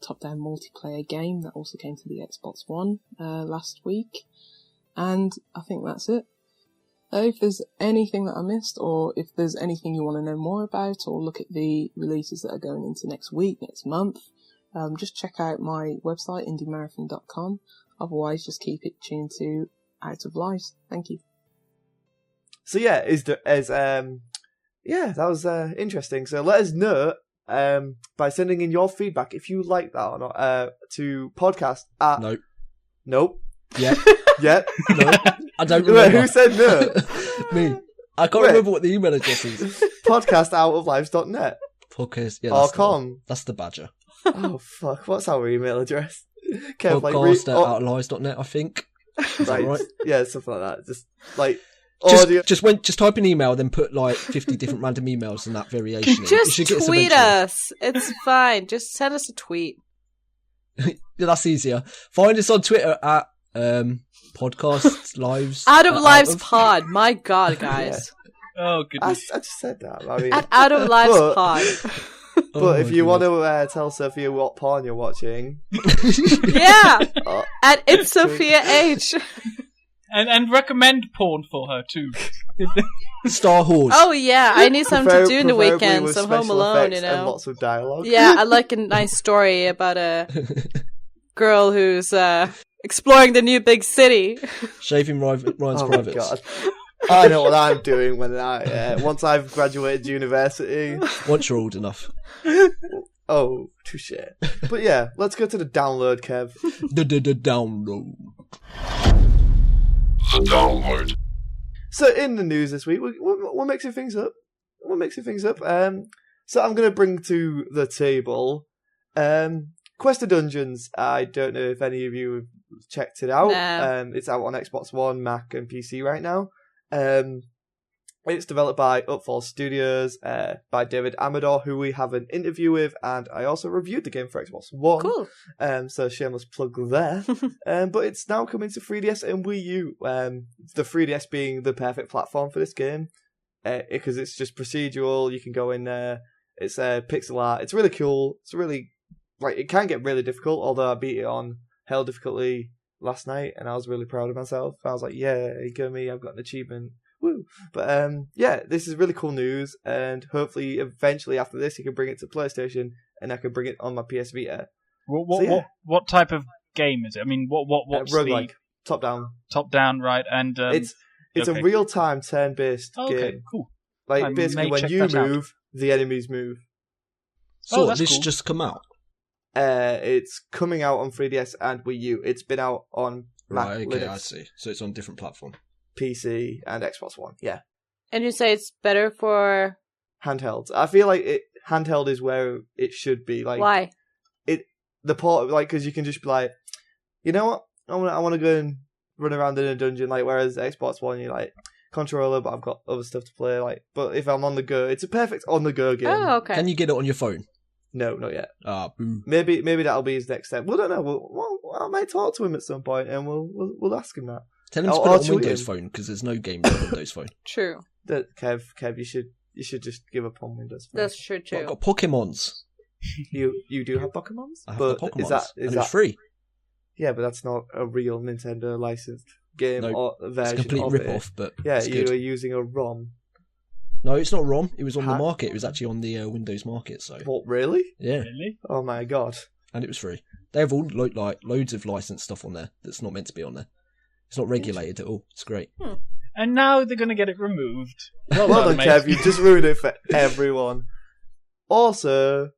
top-down multiplayer game that also came to the Xbox One last week. And I think that's it. If there's anything that I missed, or if there's anything you want to know more about, or look at the releases that are going into next week, next month, just check out my website, indiemarathon.com. Otherwise, just keep it tuned to Out of Lives. Thank you. So yeah, that was interesting. So let us know by sending in your feedback if you like that or not to podcast at... Nope. Yeah. Yeah. No. I don't remember. Who said no? Me. I can't remember what the email address is. Podcastoutoflives.net. Podcast, yeah. Or com. That's the badger. Oh, fuck. What's our email address? Podcast@outlivesnet, I think. Is that right? Yeah, something like that. Just like... Just type an email, then put like 50 different random emails in that variation. Just tweet us. It's fine. Just send us a tweet. Yeah, that's easier. Find us on Twitter at Podcasts, lives. Out of Lives Pod. My God, guys. Oh, goodness. I just said that. I mean, At Out of Lives But- Pod. but if you want to tell Sophia what porn you're watching, Yeah. uh, At It's Sophia H. And recommend porn for her, too. Star Wars. Oh, yeah. I need something to do in the preferably weekend. with So I'm home special alone, effects you and know. lots of dialogue. Yeah, I like a nice story about a girl who's exploring the new big city. Shaving Ryan's Oh my privates. god. I know what I'm doing when once I've graduated university. Once you're old enough. Oh, touche. But yeah, let's go to the download, Kev. The download. The download. So in the news this week, we're mixing things up. So I'm going to bring to the table Quest of Dungeons. I don't know if any of you have checked it out. No. It's out on Xbox One, Mac, and PC right now. It's developed by Upfall Studios, by David Amador, who we have an interview with, and I also reviewed the game for Xbox One. Cool. So shameless plug there. But it's now coming to 3DS and Wii U. The 3DS being the perfect platform for this game, because it's just procedural. You can go in there. It's pixel art. It's really cool. It's really it can get really difficult. Although I beat it on hell difficulty last night, and I was really proud of myself. I was like, "Yeah, go me! I've got an achievement." Woo! But yeah, this is really cool news, and hopefully, eventually after this, you can bring it to PlayStation, and I can bring it on my PS Vita. What type of game is it? I mean, what's roguelike, top down? Top down, right? And It's okay. a real time turn based Okay, game. cool. Like I basically, may when check you that out. move, the enemies move. So that's this cool. just come out. It's coming out on 3DS and Wii U. It's been out on Mac, Right, okay, Linux, I see. So it's on a different platform. PC, and Xbox One. Yeah, And you say it's better for... handheld. I feel like handheld is where it should be. Like Why? the port, because you can just be like, you know what, I want to go and run around in a dungeon. Like whereas Xbox One, you're like controller, but I've got other stuff to play. Like, but if I'm on the go, it's a perfect on the go game. Oh, okay. Can you get it on your phone? No, not yet. Ah, boo. Maybe that'll be his next step. We don't know. Well, I might talk to him at some point, and we'll ask him that. Tell him to I'll put it on tweet Windows him. Phone, because there's no game on Windows Phone. True. Kev, you should just give up on Windows Phone. That's true, But too. I've got Pokemons. You do have Pokemons? I have But the Pokemons. is that and it's free. Yeah, but that's not a real Nintendo licensed game No, or It's version a complete of rip-off, it. but Yeah, it's you good. were using a ROM. No, it's not ROM. It was on the Huh? market. It was actually on the Windows market, so... What, really? Yeah, Really? Oh my god. and it was free. They have all loads of licensed stuff on there that's not meant to be on there. It's not regulated at all. It's great. And now they're going to get it removed. Well done, mate. Kev. You've just ruined it for everyone. Also,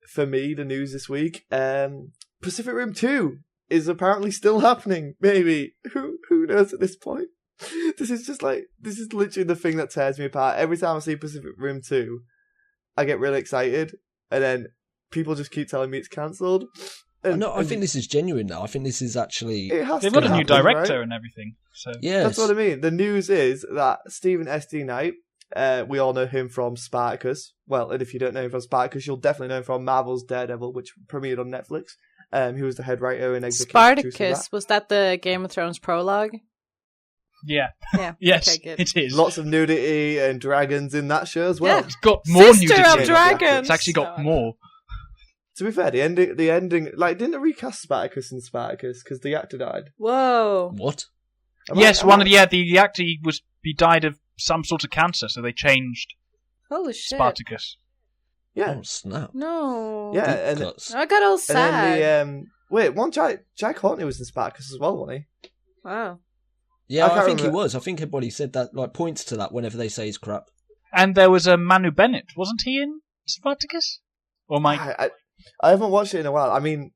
for me, the news this week, Pacific Rim 2 is apparently still happening. Maybe. Who knows at this point? This is literally the thing that tears me apart. Every time I see Pacific Rim 2, I get really excited, and then people just keep telling me it's cancelled. I think this is genuine now. I think this is actually... It has They've to got a new happen, director right? and everything. So Yes. That's what I mean. The news is that Stephen S.D. Knight, we all know him from Spartacus. Well, and if you don't know him from Spartacus, you'll definitely know him from Marvel's Daredevil, which premiered on Netflix. He was the head writer and executive producer of Spartacus, was that the Game of Thrones prologue? yeah, Yeah. yes, Okay, good. it is. that. Lots of nudity and dragons in that show as well. Yeah. It's got more Sister nudity. of Dragons! It's actually got more. To be fair, the ending, like, didn't they recast Spartacus in Spartacus because the actor died? Whoa. What? Yes, the actor he died of some sort of cancer, so they changed Holy shit. Yeah, Spartacus. Oh, snap. No. yeah, Deep and cuts. I got all and sad. then Jack Hortney was in Spartacus as well, wasn't he? Wow. Yeah, I I can't think he remember. was. I think everybody said that, like, points to that whenever they say he's crap. And there was a Manu Bennett, wasn't he in Spartacus? Or Mike? I haven't watched it in a while. I mean,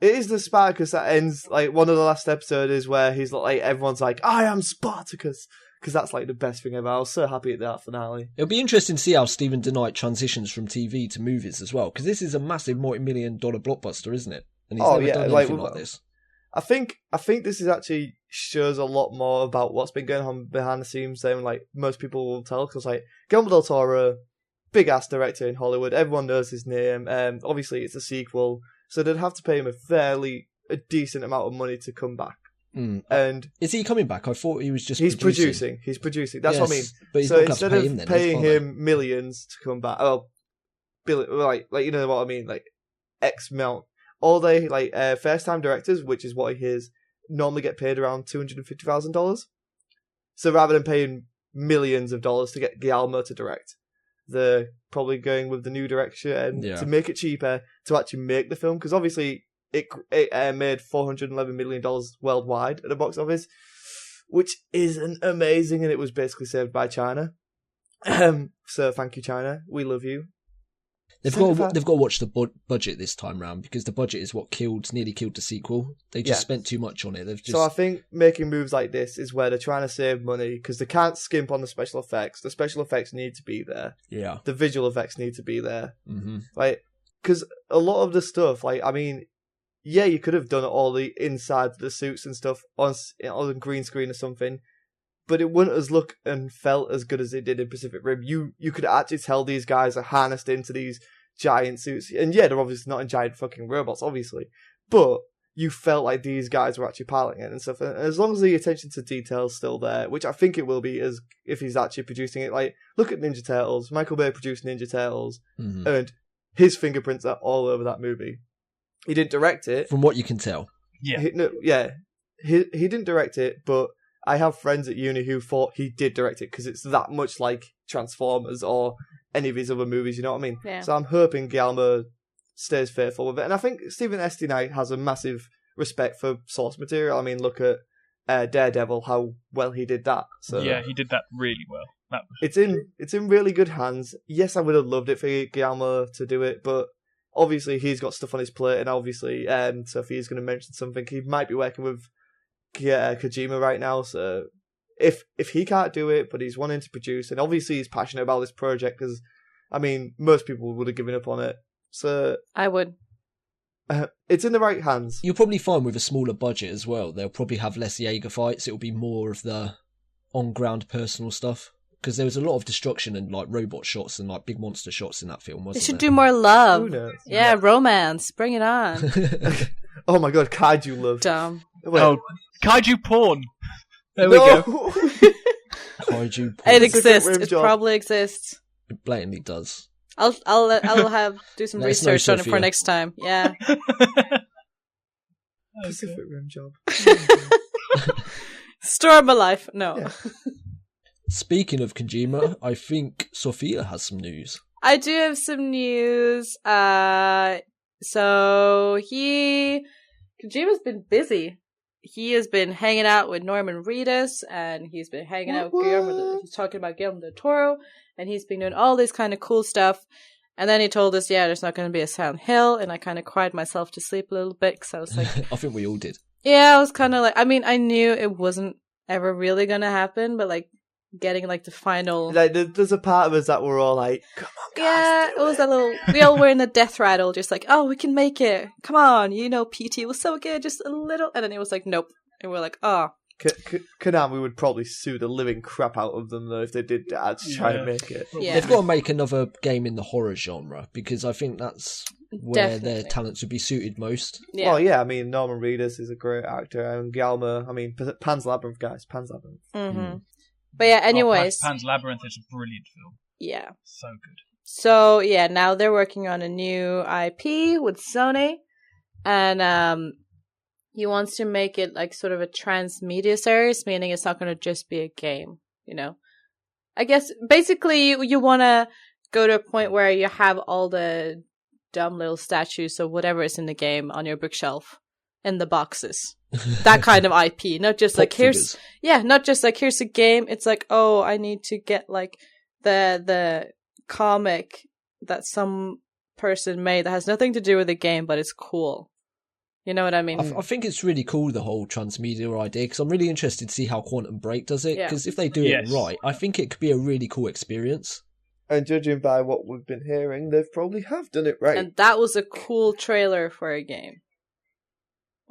it is the Spartacus that ends, like, one of the last episodes is where he's like, everyone's like, I am Spartacus. Because that's, like, the best thing ever. I was so happy at that finale. It'll be interesting to see how Stephen DeKnight transitions from TV to movies as well, because this is a massive multi-million-dollar blockbuster, isn't it? And he's never done anything like this. I think this is actually shows a lot more about what's been going on behind the scenes than, like, most people will tell. Because, like, Guillermo del Toro, big-ass director in Hollywood, everyone knows his name. Obviously, it's a sequel, so they'd have to pay him a decent amount of money to come back And is he coming back? I thought he was just He's producing. That's what I mean. But he's so not instead pay of him then, paying are they? him millions to come back, like you know what I mean, like X amount. All they first time directors, which is what he is, normally get paid around $250,000. So rather than paying millions of dollars to get Guillermo to direct, they're probably going with the new direction and to make it cheaper to actually make the film, because obviously it made $411 million worldwide at the box office, which isn't amazing, and it was basically saved by China. So thank you, China. We love you. They've got to watch the budget this time round, because the budget is what nearly killed the sequel. They just spent too much on it. So I think making moves like this is where they're trying to save money, because they can't skimp on the special effects. The special effects need to be there. Yeah. The visual effects need to be there. Mm-hmm. Because a lot of the stuff, you could have done all the inside of the suits and stuff on green screen or something, but it wouldn't have looked and felt as good as it did in Pacific Rim. You could actually tell these guys are harnessed into these giant suits. And yeah, they're obviously not in giant fucking robots, obviously. But you felt like these guys were actually piloting it and stuff. And as long as the attention to detail is still there, which I think it will be as if he's actually producing it. Like, look at Ninja Turtles. Michael Bay produced Ninja Turtles. Mm-hmm. And his fingerprints are all over that movie. He didn't direct it. From what you can tell. Yeah. He didn't direct it, but I have friends at uni who thought he did direct it because it's that much like Transformers or any of his other movies, you know what I mean? Yeah. So I'm hoping Guillermo stays faithful with it. And I think Stephen S. Knight has a massive respect for source material. I mean, look at Daredevil, how well he did that. So yeah, he did that really well. It's in really good hands. Yes, I would have loved it for Guillermo to do it, but obviously he's got stuff on his plate, and obviously Sophie's going to mention something. He might be working with Kojima right now, so if he can't do it, but he's wanting to produce, and obviously he's passionate about this project, because I mean most people would have given up on it. So I would. It's in the right hands. You'll probably find with a smaller budget as well, they'll probably have less Jaeger fights. It'll be more of the on-ground personal stuff, because there was a lot of destruction and like robot shots and like big monster shots in that film, wasn't They should there? do more love. Who knows? Yeah, romance. Bring it on. Oh my god, kaiju love. Dumb. Wait. Oh, kaiju porn. There we go. Kaiju porn. It exists. Rim It job. probably exists. It blatantly does. I'll have do some Let us know, research on it for Sophia. next time. Yeah. Pacific Rim job. Story of my life. No. Yeah. Speaking Speaking of Kojima, I think Sophia has some news. I do have some news. So Kojima's been busy. He has been hanging out with Norman Reedus, and he's been hanging out with Guillermo. He's talking about Guillermo del Toro, and he's been doing all this kind of cool stuff. And then he told us, yeah, there's not going to be a Silent Hill, and I kind of cried myself to sleep a little bit, because I was like... I think we all did. Yeah, I was kind of like... I mean, I knew it wasn't ever really going to happen, but like, getting like the final... Like, there's a part of us that were all like, come on guys, Yeah, it was that little... We all were in the death rattle, just like, oh, we can make it. Come on, PT was so good, just a little... And then it was like, nope. And we're like, oh. Konami would probably sue the living crap out of them, though, if they did that to try and make it. Yeah. They've got to make another game in the horror genre, because I think that's where their Definitely. talents would be suited most. Yeah. Well, yeah, I mean, Norman Reedus is a great actor, and Guillermo, I mean, Pan's Labyrinth, guys, Pan's Labyrinth. Mm-hmm. But yeah, anyways. Pan's Labyrinth is a brilliant film. Yeah. So good. So, yeah, now they're working on a new IP with Sony, and he wants to make it like sort of a transmedia series, meaning it's not going to just be a game, I guess, basically, you want to go to a point where you have all the dumb little statues of whatever is in the game on your bookshelf in the boxes. That kind of IP, not just like, not just like, here's a game. It's like, oh, I need to get like the comic that some person made that has nothing to do with the game, but it's cool. You know what I mean? I think it's really cool, the whole transmedia idea, because I'm really interested to see how Quantum Break does it, because if they do it right, I think it could be a really cool experience. And judging by what we've been hearing, they probably have done it right. And that was a cool trailer for a game.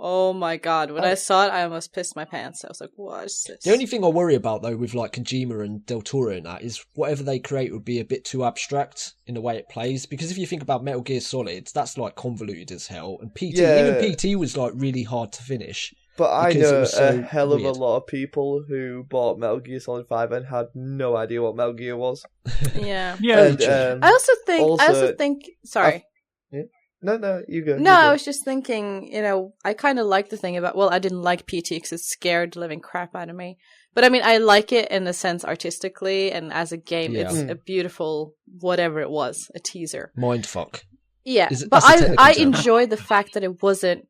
Oh my god, when I saw it, I almost pissed my pants. I was like, what is this? The only thing I worry about, though, with like Kojima and Del Toro and that, is whatever they create would be a bit too abstract in the way it plays. Because if you think about Metal Gear Solid, that's like convoluted as hell. And PT, even PT was like really hard to finish. But I because it know was so a hell of weird. a lot of people who bought Metal Gear Solid 5 and had no idea what Metal Gear was. Yeah. Yeah. And, I also think. Sorry. No, you go. No, you go. I was just thinking, I kind of like the thing about, well, I didn't like PT because it scared the living crap out of me. But I mean, I like it in a sense artistically, and as a game, Yeah. it's a beautiful, whatever it was, a teaser. Mindfuck. Yeah, Is it- but that's a technical I term. enjoyed the fact that it wasn't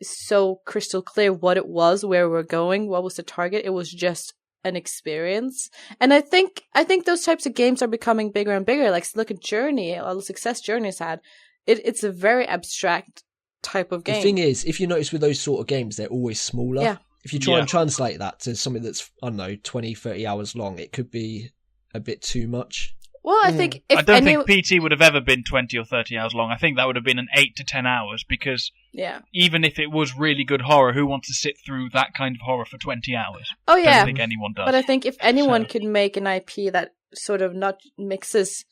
so crystal clear what it was, where we're going, what was the target. It was just an experience. And I think those types of games are becoming bigger and bigger. Like, look at Journey, all the success Journey's had. It's a very abstract type of game. The thing is, if you notice with those sort of games, they're always smaller. Yeah. If you try Yeah. and translate that to something that's, I don't know, 20, 30 hours long, it could be a bit too much. Well, I think if I don't think PT would have ever been 20 or 30 hours long. I think that would have been an 8 to 10 hours, because yeah. even if it was really good horror, who wants to sit through that kind of horror for 20 hours? Oh, I yeah. don't think anyone does. But I think if anyone So- could make an IP that sort of not mixes,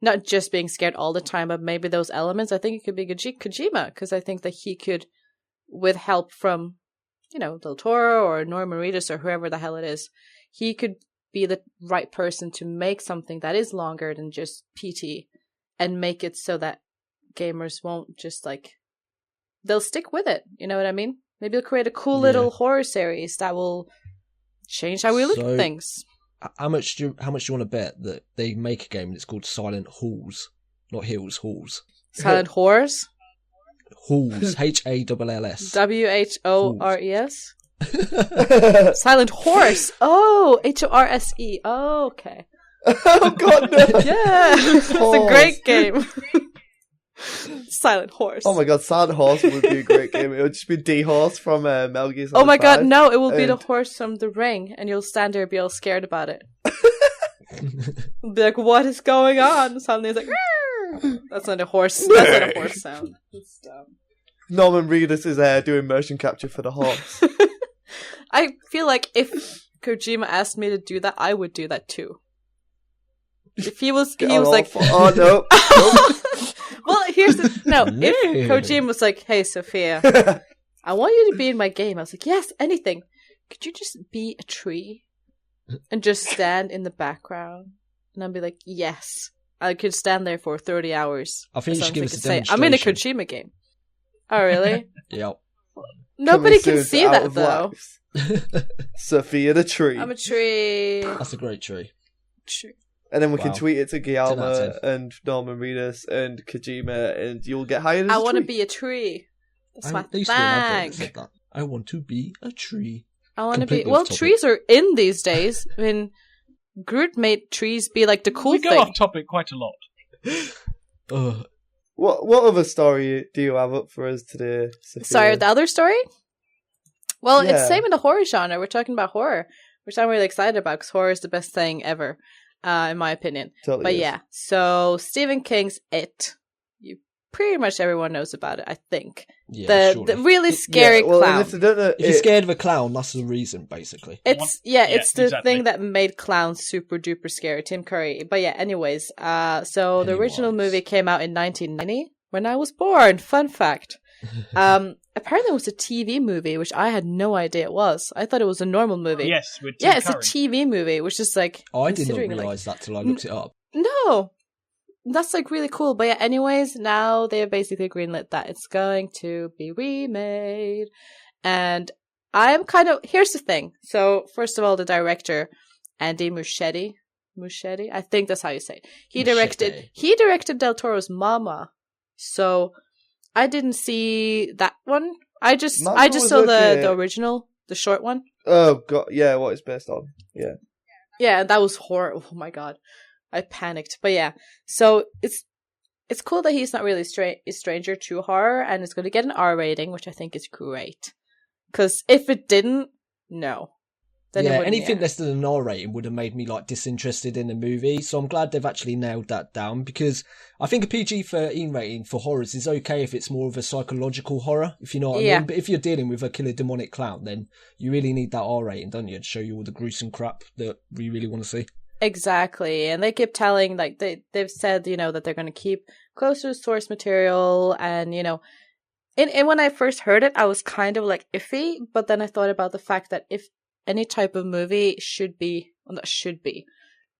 not just being scared all the time, but maybe those elements, I think it could be Kojima, because I think that he could, with help from, Del Toro or Norman Reedus or whoever the hell it is, he could be the right person to make something that is longer than just PT and make it so that gamers won't just they'll stick with it. You know what I mean? Maybe he'll create a cool little horror series that will change how we look at things. How much do you want to bet that they make a game that's called Silent Halls? Not Hills, Halls. Silent Horrors? Halls. Halls. WHORES? Silent Horse. Oh, HORSE. Oh, okay. Oh god, no! Yeah, it's a great game. Silent Horse. Oh my god, Silent Horse would be a great game. It would just be D-Horse from Metal Gear Solid Oh my god, 5. no, it will be the And- horse from The Ring, and you'll stand there and be all scared about it. Be like, what is going on? Suddenly it's like, "Rrrr." That's not a horse. That's not a horse sound. It's dumb. Norman Reedus is doing motion capture for the horse. I feel like if Kojima asked me to do that, I would do that too. If he was like, oh no. well, here's the if Kojima was like, hey Sophia, I want you to be in my game, I was like, yes, anything. Could you just be a tree and just stand in the background? And I'd be like, yes. I could stand there for 30 hours. I think you as should long give as us I a could say, I'm in a demonstration. Kojima game. Oh, really? Yeah. Nobody Coming can soon to see Out that of though. Lives. Sophia the tree. I'm a tree. That's a great tree. And then we can Wow. tweet it to 10 out of Guillermo 10. and Norman Reedus and Kojima, and you'll get hired as I a want to tree. be a tree. That's my They used to be an advert that thing. said that. I want to be a tree. I want to be. Completely Well, off topic. trees are in these days. I mean, Groot made trees be like the cool we go thing. off topic quite a lot. Ugh. What other story do you have up for us today, Sophia? Sorry, the other story? Well, Yeah. it's same in the horror genre. We're talking about horror, which I'm really excited about because horror is the best thing ever, in my opinion. Totally But is. yeah, so Stephen King's It. Pretty much everyone knows about it, I think. Yeah, the really scary Yeah, well, clown. and if they don't know, If you're scared of a clown, that's the reason, basically. It's Yeah, it's the exactly. thing that made clowns super duper scary. Tim Curry. But yeah, anyways, so the original Pennywise. movie came out in 1990 when I was born. Fun fact. Apparently it was a TV movie, which I had no idea it was. I thought it was a normal movie. Yes, with Tim Yeah, it's Curry. a TV movie, which is like I did not considering, like, realise that till I looked it up. no. That's like really cool. But yeah, anyways, now they have basically greenlit that it's going to be remade. And I'm kind of, here's the thing. So first of all, the director, Andy Muschietti, I think that's how you say it. He directed Del Toro's Mama. So I didn't see that one. I just Mama saw was okay. the original, the short one. Oh god, yeah, what it's based on. Yeah. Yeah, that was horrible. Oh my god. I panicked. But yeah, so it's cool that he's not really a stranger to horror, and it's going to get an R rating, which I think is great. Because if it didn't, no. Then it Yeah, wouldn't, anything yeah. less than an R rating would have made me like disinterested in the movie. So I'm glad they've actually nailed that down, because I think a PG-13 rating for horrors is okay if it's more of a psychological horror, if you know what I Yeah. mean. But if you're dealing with a killer demonic clown, then you really need that R rating, don't you, to show you all the gruesome crap that we really want to see. Exactly, and they keep telling, like, they've said, that they're going to keep close to the source material, and, And when I first heard it, I was kind of like iffy, but then I thought about the fact that if any type of movie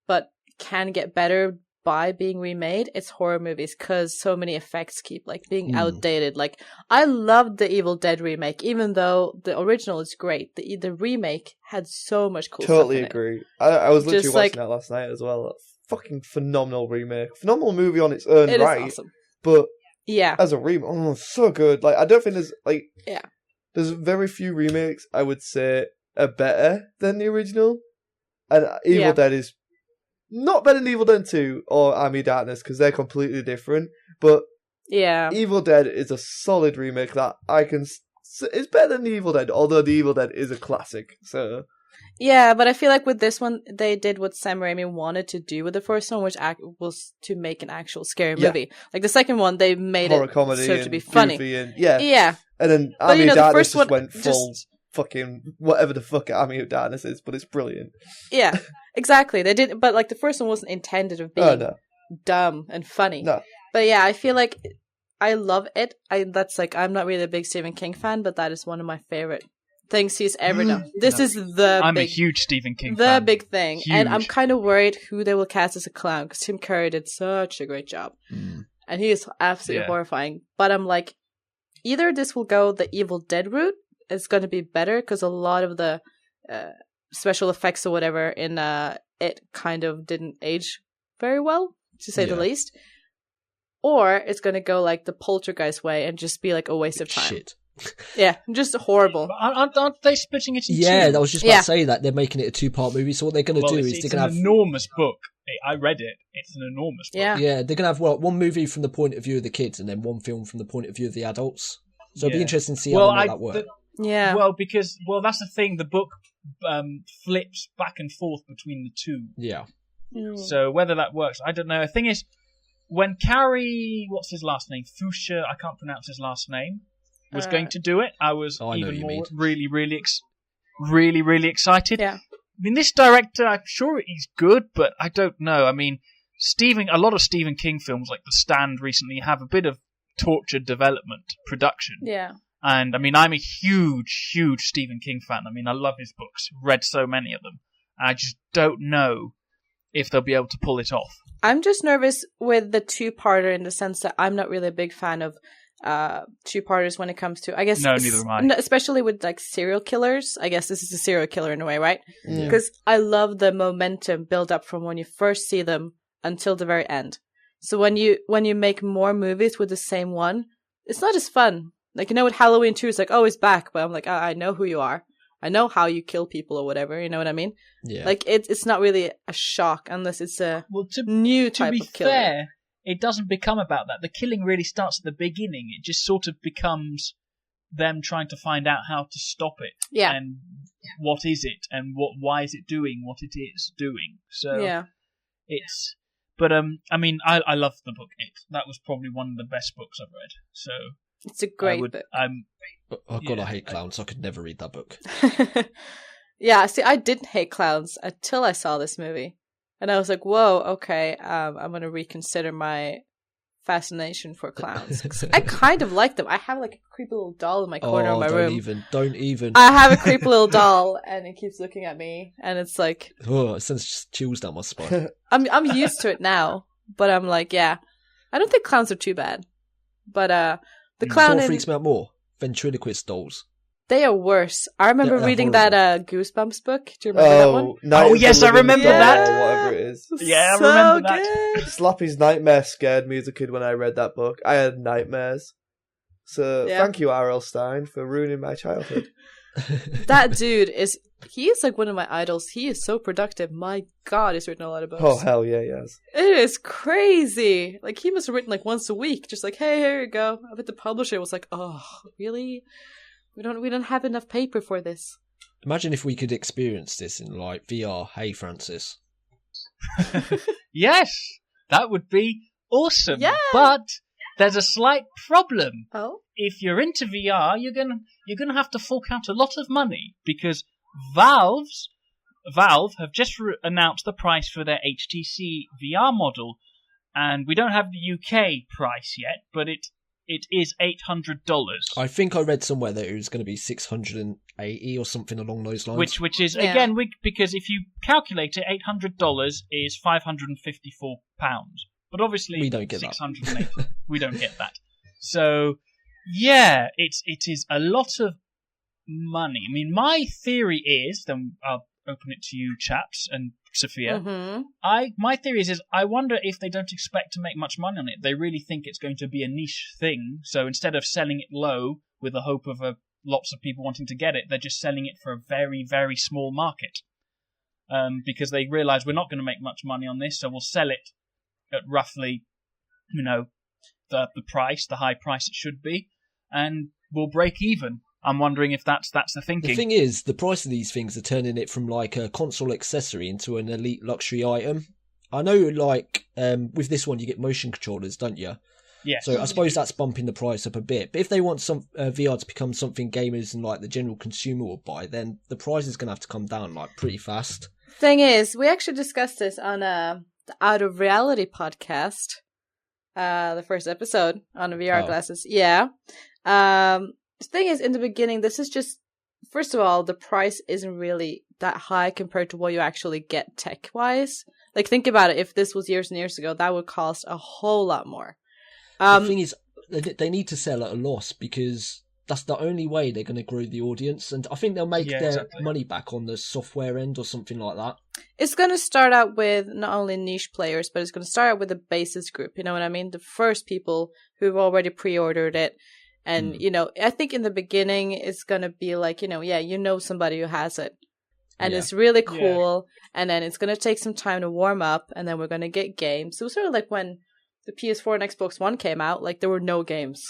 but can get better by being remade, it's horror movies, because so many effects keep like being outdated. Like, I loved the Evil Dead remake, even though the original is great. The remake had so much cool stuff Totally in it. agree. I was literally Just watching that last night as well. Fucking phenomenal remake. Phenomenal movie on its own It right. is awesome. But Yeah. as a remake, so good. Like, I don't think there's like, Yeah. there's very few remakes I would say are better than the original, and Evil Dead is not better than Evil Dead 2 or Army of Darkness, because they're completely different. But Yeah. Evil Dead is a solid remake that I can. It's better than the Evil Dead, although the Evil Dead is a classic. So. Yeah, but I feel like with this one, they did what Sam Raimi wanted to do with the first one, which was to make an actual scary movie. Like the second one, they made horror it comedy so to be funny. And, Yeah. And then But, Army of the Darkness first just one went full fucking whatever the fuck Army of Darkness is, but it's brilliant. Yeah, exactly. They did, but like the first one wasn't intended of being dumb and funny. No. But yeah, I feel like I love it. I'm not really a big Stephen King fan, but that is one of my favorite things he's ever done. This is I'm a huge Stephen King fan. fan. The big thing. Huge. And I'm kind of worried who they will cast as a clown, because Tim Curry did such a great job. And he is absolutely horrifying. But I'm like, either this will go the Evil Dead route, it's going to be better, because a lot of the special effects or whatever in it kind of didn't age very well, to say the least. Or it's going to go like the Poltergeist way and just be like a waste of time. Shit. Yeah, just horrible. Aren't they splitting it in two? Yeah, I was just about to say that. They're making it a 2-part movie, so what they're going to do is they're going to have... It's an enormous book. I read it. It's an enormous book. Yeah, they're going to have one movie from the point of view of the kids and then one film from the point of view of the adults. So it'd be interesting to see how they make that work. Yeah. Well, that's the thing. The book flips back and forth between the two. Yeah. So whether that works, I don't know. The thing is, when Carrie, what's his last name? Fuchsia, I can't pronounce his last name, was going to do it, I was even more really excited. Yeah. I mean, this director, I'm sure he's good, but I don't know. I mean, a lot of Stephen King films, like The Stand recently, have a bit of tortured development production. Yeah. And I mean, I'm a huge Stephen King fan. I mean, I love his books, read so many of them. I just don't know if they'll be able to pull it off. I'm just nervous with the two-parter in the sense that I'm not really a big fan of two-parters when it comes to, I guess, no, neither am I. Especially with like serial killers. I guess this is a serial killer in a way, right? Yeah. Because I love the momentum build up from when you first see them until the very end. So when you make more movies with the same one, it's not as fun. Like, with Halloween 2, it's like, oh, he's back, but I'm like, I know who you are. I know how you kill people or whatever, you know what I mean? Yeah. Like, it's not really a shock unless it's a new type of killer. To be fair, it doesn't become about that. The killing really starts at the beginning. It just sort of becomes them trying to find out how to stop it. Yeah. And what is it, and why is it doing what it is doing. So yeah. It's... But, I mean, I love the book It. That was probably one of the best books I've read. So... It's a great book. Oh god, I hate clowns. I could never read that book. Yeah, see, I didn't hate clowns until I saw this movie. And I was like, whoa, okay, I'm going to reconsider my fascination for clowns. I kind of like them. I have like a creepy little doll in my corner of my room. Don't even. I have a creepy little doll, and it keeps looking at me, and it's like... Oh, it sends chills down my spine. I'm used to it now, but I'm like, yeah. I don't think clowns are too bad. But, the clown What freaks me out more? Ventriloquist dolls. They are worse. I remember reading horrible. that Goosebumps book. Do you remember that one? Night of yes, the I Living remember Dead that. Or whatever it is. Yeah, I So remember that. good. Slappy's Nightmare scared me as a kid when I read that book. I had nightmares. So thank you, R.L. Stein, for ruining my childhood. That dude he is like one of my idols. He is so productive. My God, he's written a lot of books. Oh, hell yeah, yes. It is crazy. Like, he must have written like once a week. Just like, hey, here you go. I bet the publisher was like, oh, really? We don't have enough paper for this. Imagine if we could experience this in like VR. Hey, Francis. Yes, that would be awesome. Yeah. But there's a slight problem. Oh? If you're into VR, you're gonna have to fork out a lot of money because Valve have just announced the price for their HTC VR model, and we don't have the UK price yet, but it is $800. I think I read somewhere that it was going to be 680 or something along those lines. Which is, again, because if you calculate it, $800 is £554. But obviously, we don't get 680. We don't get that. So, yeah, it is a lot of money. I mean, my theory is, then I'll open it to you chaps and Sophia. Mm-hmm. My theory is I wonder if they don't expect to make much money on it. They really think it's going to be a niche thing. So instead of selling it low with the hope of lots of people wanting to get it, they're just selling it for a very, very small market. Because they realise we're not going to make much money on this, so we'll sell it at roughly, the price, the high price it should be, and we'll break even. I'm wondering if that's the thinking. The thing is, the price of these things are turning it from like a console accessory into an elite luxury item. I know, like, with this one you get motion controllers, don't you? Yes. So I suppose that's bumping the price up a bit. But if they want some VR to become something gamers and like the general consumer will buy, then the price is going to have to come down like pretty fast. Thing is, we actually discussed this on the Out of Reality podcast, the first episode on the VR glasses. Yeah. The thing is, in the beginning, this is just, first of all, the price isn't really that high compared to what you actually get tech-wise. Like, think about it. If this was years and years ago, that would cost a whole lot more. The thing is, they need to sell at a loss because that's the only way they're going to grow the audience. And I think they'll make their money back on the software end or something like that. It's going to start out with not only niche players, but it's going to start out with the basis group. You know what I mean? The first people who've already pre-ordered it. And, I think in the beginning, it's going to be like, somebody who has it. And it's really cool. Yeah. And then it's going to take some time to warm up. And then we're going to get games. It was sort of like when the PS4 and Xbox One came out, like there were no games.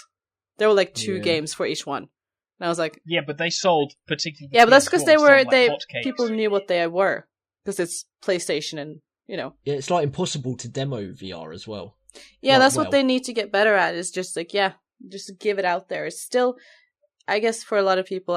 There were like 2 games for each one. And I was like... Yeah, but they sold particularly... Yeah, but that's because people knew what they were. Because it's PlayStation and, Yeah, it's like impossible to demo VR as well. Yeah, that's what they need to get better at, is just like, just give it out there. It's still, I guess, for a lot of people,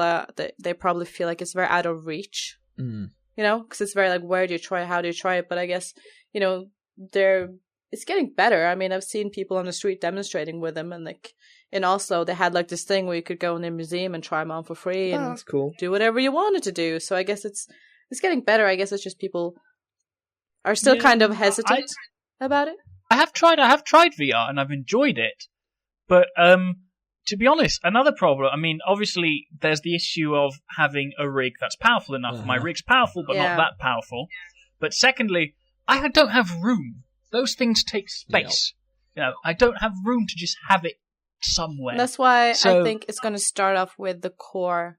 they probably feel like it's very out of reach. Because it's very like, where do you try it? How do you try it? But I guess, it's getting better. I mean, I've seen people on the street demonstrating with them, and like in Oslo, they had like this thing where you could go in the museum and try them on for free and that's cool. Do whatever you wanted to do. So I guess it's getting better. I guess it's just people are still kind of hesitant about it. I have tried VR and I've enjoyed it. But to be honest, another problem, I mean, obviously there's the issue of having a rig that's powerful enough. My rig's powerful, but not that powerful. But secondly, I don't have room. Those things take space. I don't have room to just have it somewhere. That's why I think it's going to start off with the core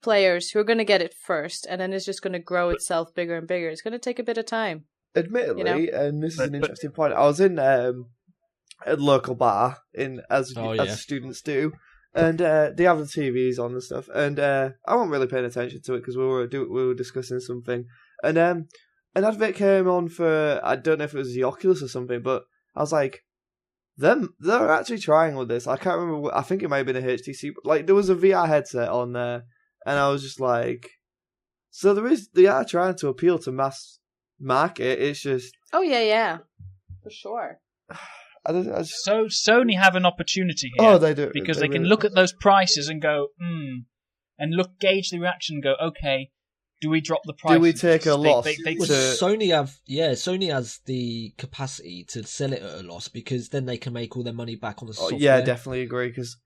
players who are going to get it first, and then it's just going to grow itself bigger and bigger. It's going to take a bit of time. Admittedly, and this is an interesting point, I was in... a local bar as students do, and they have the TVs on and stuff, and I wasn't really paying attention to it because we were discussing something, and an advert came on for, I don't know if it was the Oculus or something, but I was like, they're actually trying with this. I can't remember. I think it might have been a HTC, but like there was a VR headset on there, and I was just like, so they are trying to appeal to mass market. It's just for sure. So Sony have an opportunity here. Oh, they do. Because they can look at those prices and go, and gauge the reaction and go, okay, do we drop the price? Do we take a loss? Sony has the capacity to sell it at a loss because then they can make all their money back on the software. Yeah, definitely agree. Because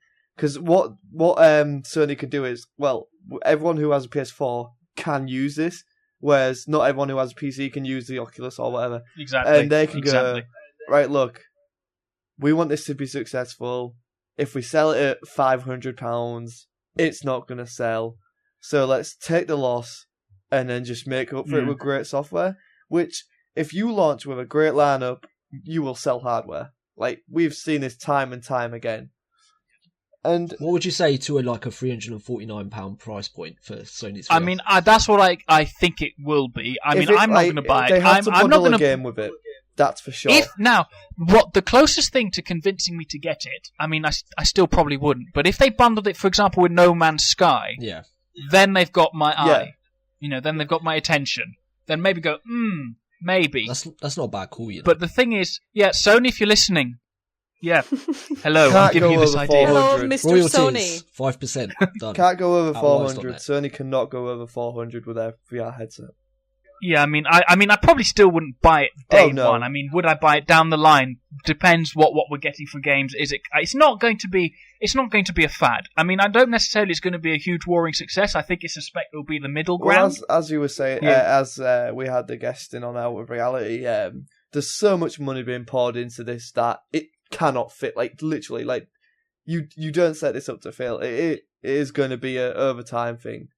what Sony could do is, well, everyone who has a PS4 can use this, whereas not everyone who has a PC can use the Oculus or whatever. Exactly. And they can go, right, look, we want this to be successful. If we sell it at £500, it's not going to sell. So let's take the loss and then just make up for it with great software. Which, if you launch with a great lineup, you will sell hardware. Like, we've seen this time and time again. And what would you say to a £349 price point for Sony's VR? I mean, that's what I think it will be. I mean, I'm not going to buy it. They have to bundle a game with it. That's for sure. What the closest thing to convincing me to get it, I mean, I still probably wouldn't, but if they bundled it, for example, with No Man's Sky, then they've got my eye. Then they've got my attention. Then maybe go, maybe. That's not a bad call, But the thing is, Sony, if you're listening, Yeah. Hello, I'm Can't giving go you this over idea. 400. Hello, Mr. Royalties, Sony. 5%. Done. Can't go over Outlaws 400. on it. Sony cannot go over 400 with their VR headset. Yeah, I probably still wouldn't buy it day Oh, no. one. I mean, would I buy it down the line? Depends what we're getting for games. It's not going to be a fad. I mean, I don't necessarily it's going to be a huge warring success. I suspect it'll be the middle ground. Well, as you were saying, as we had the guest in on Out of Reality, there's so much money being poured into this that it cannot fit. Like, literally, like, you don't set this up to fail. It is going to be an overtime thing.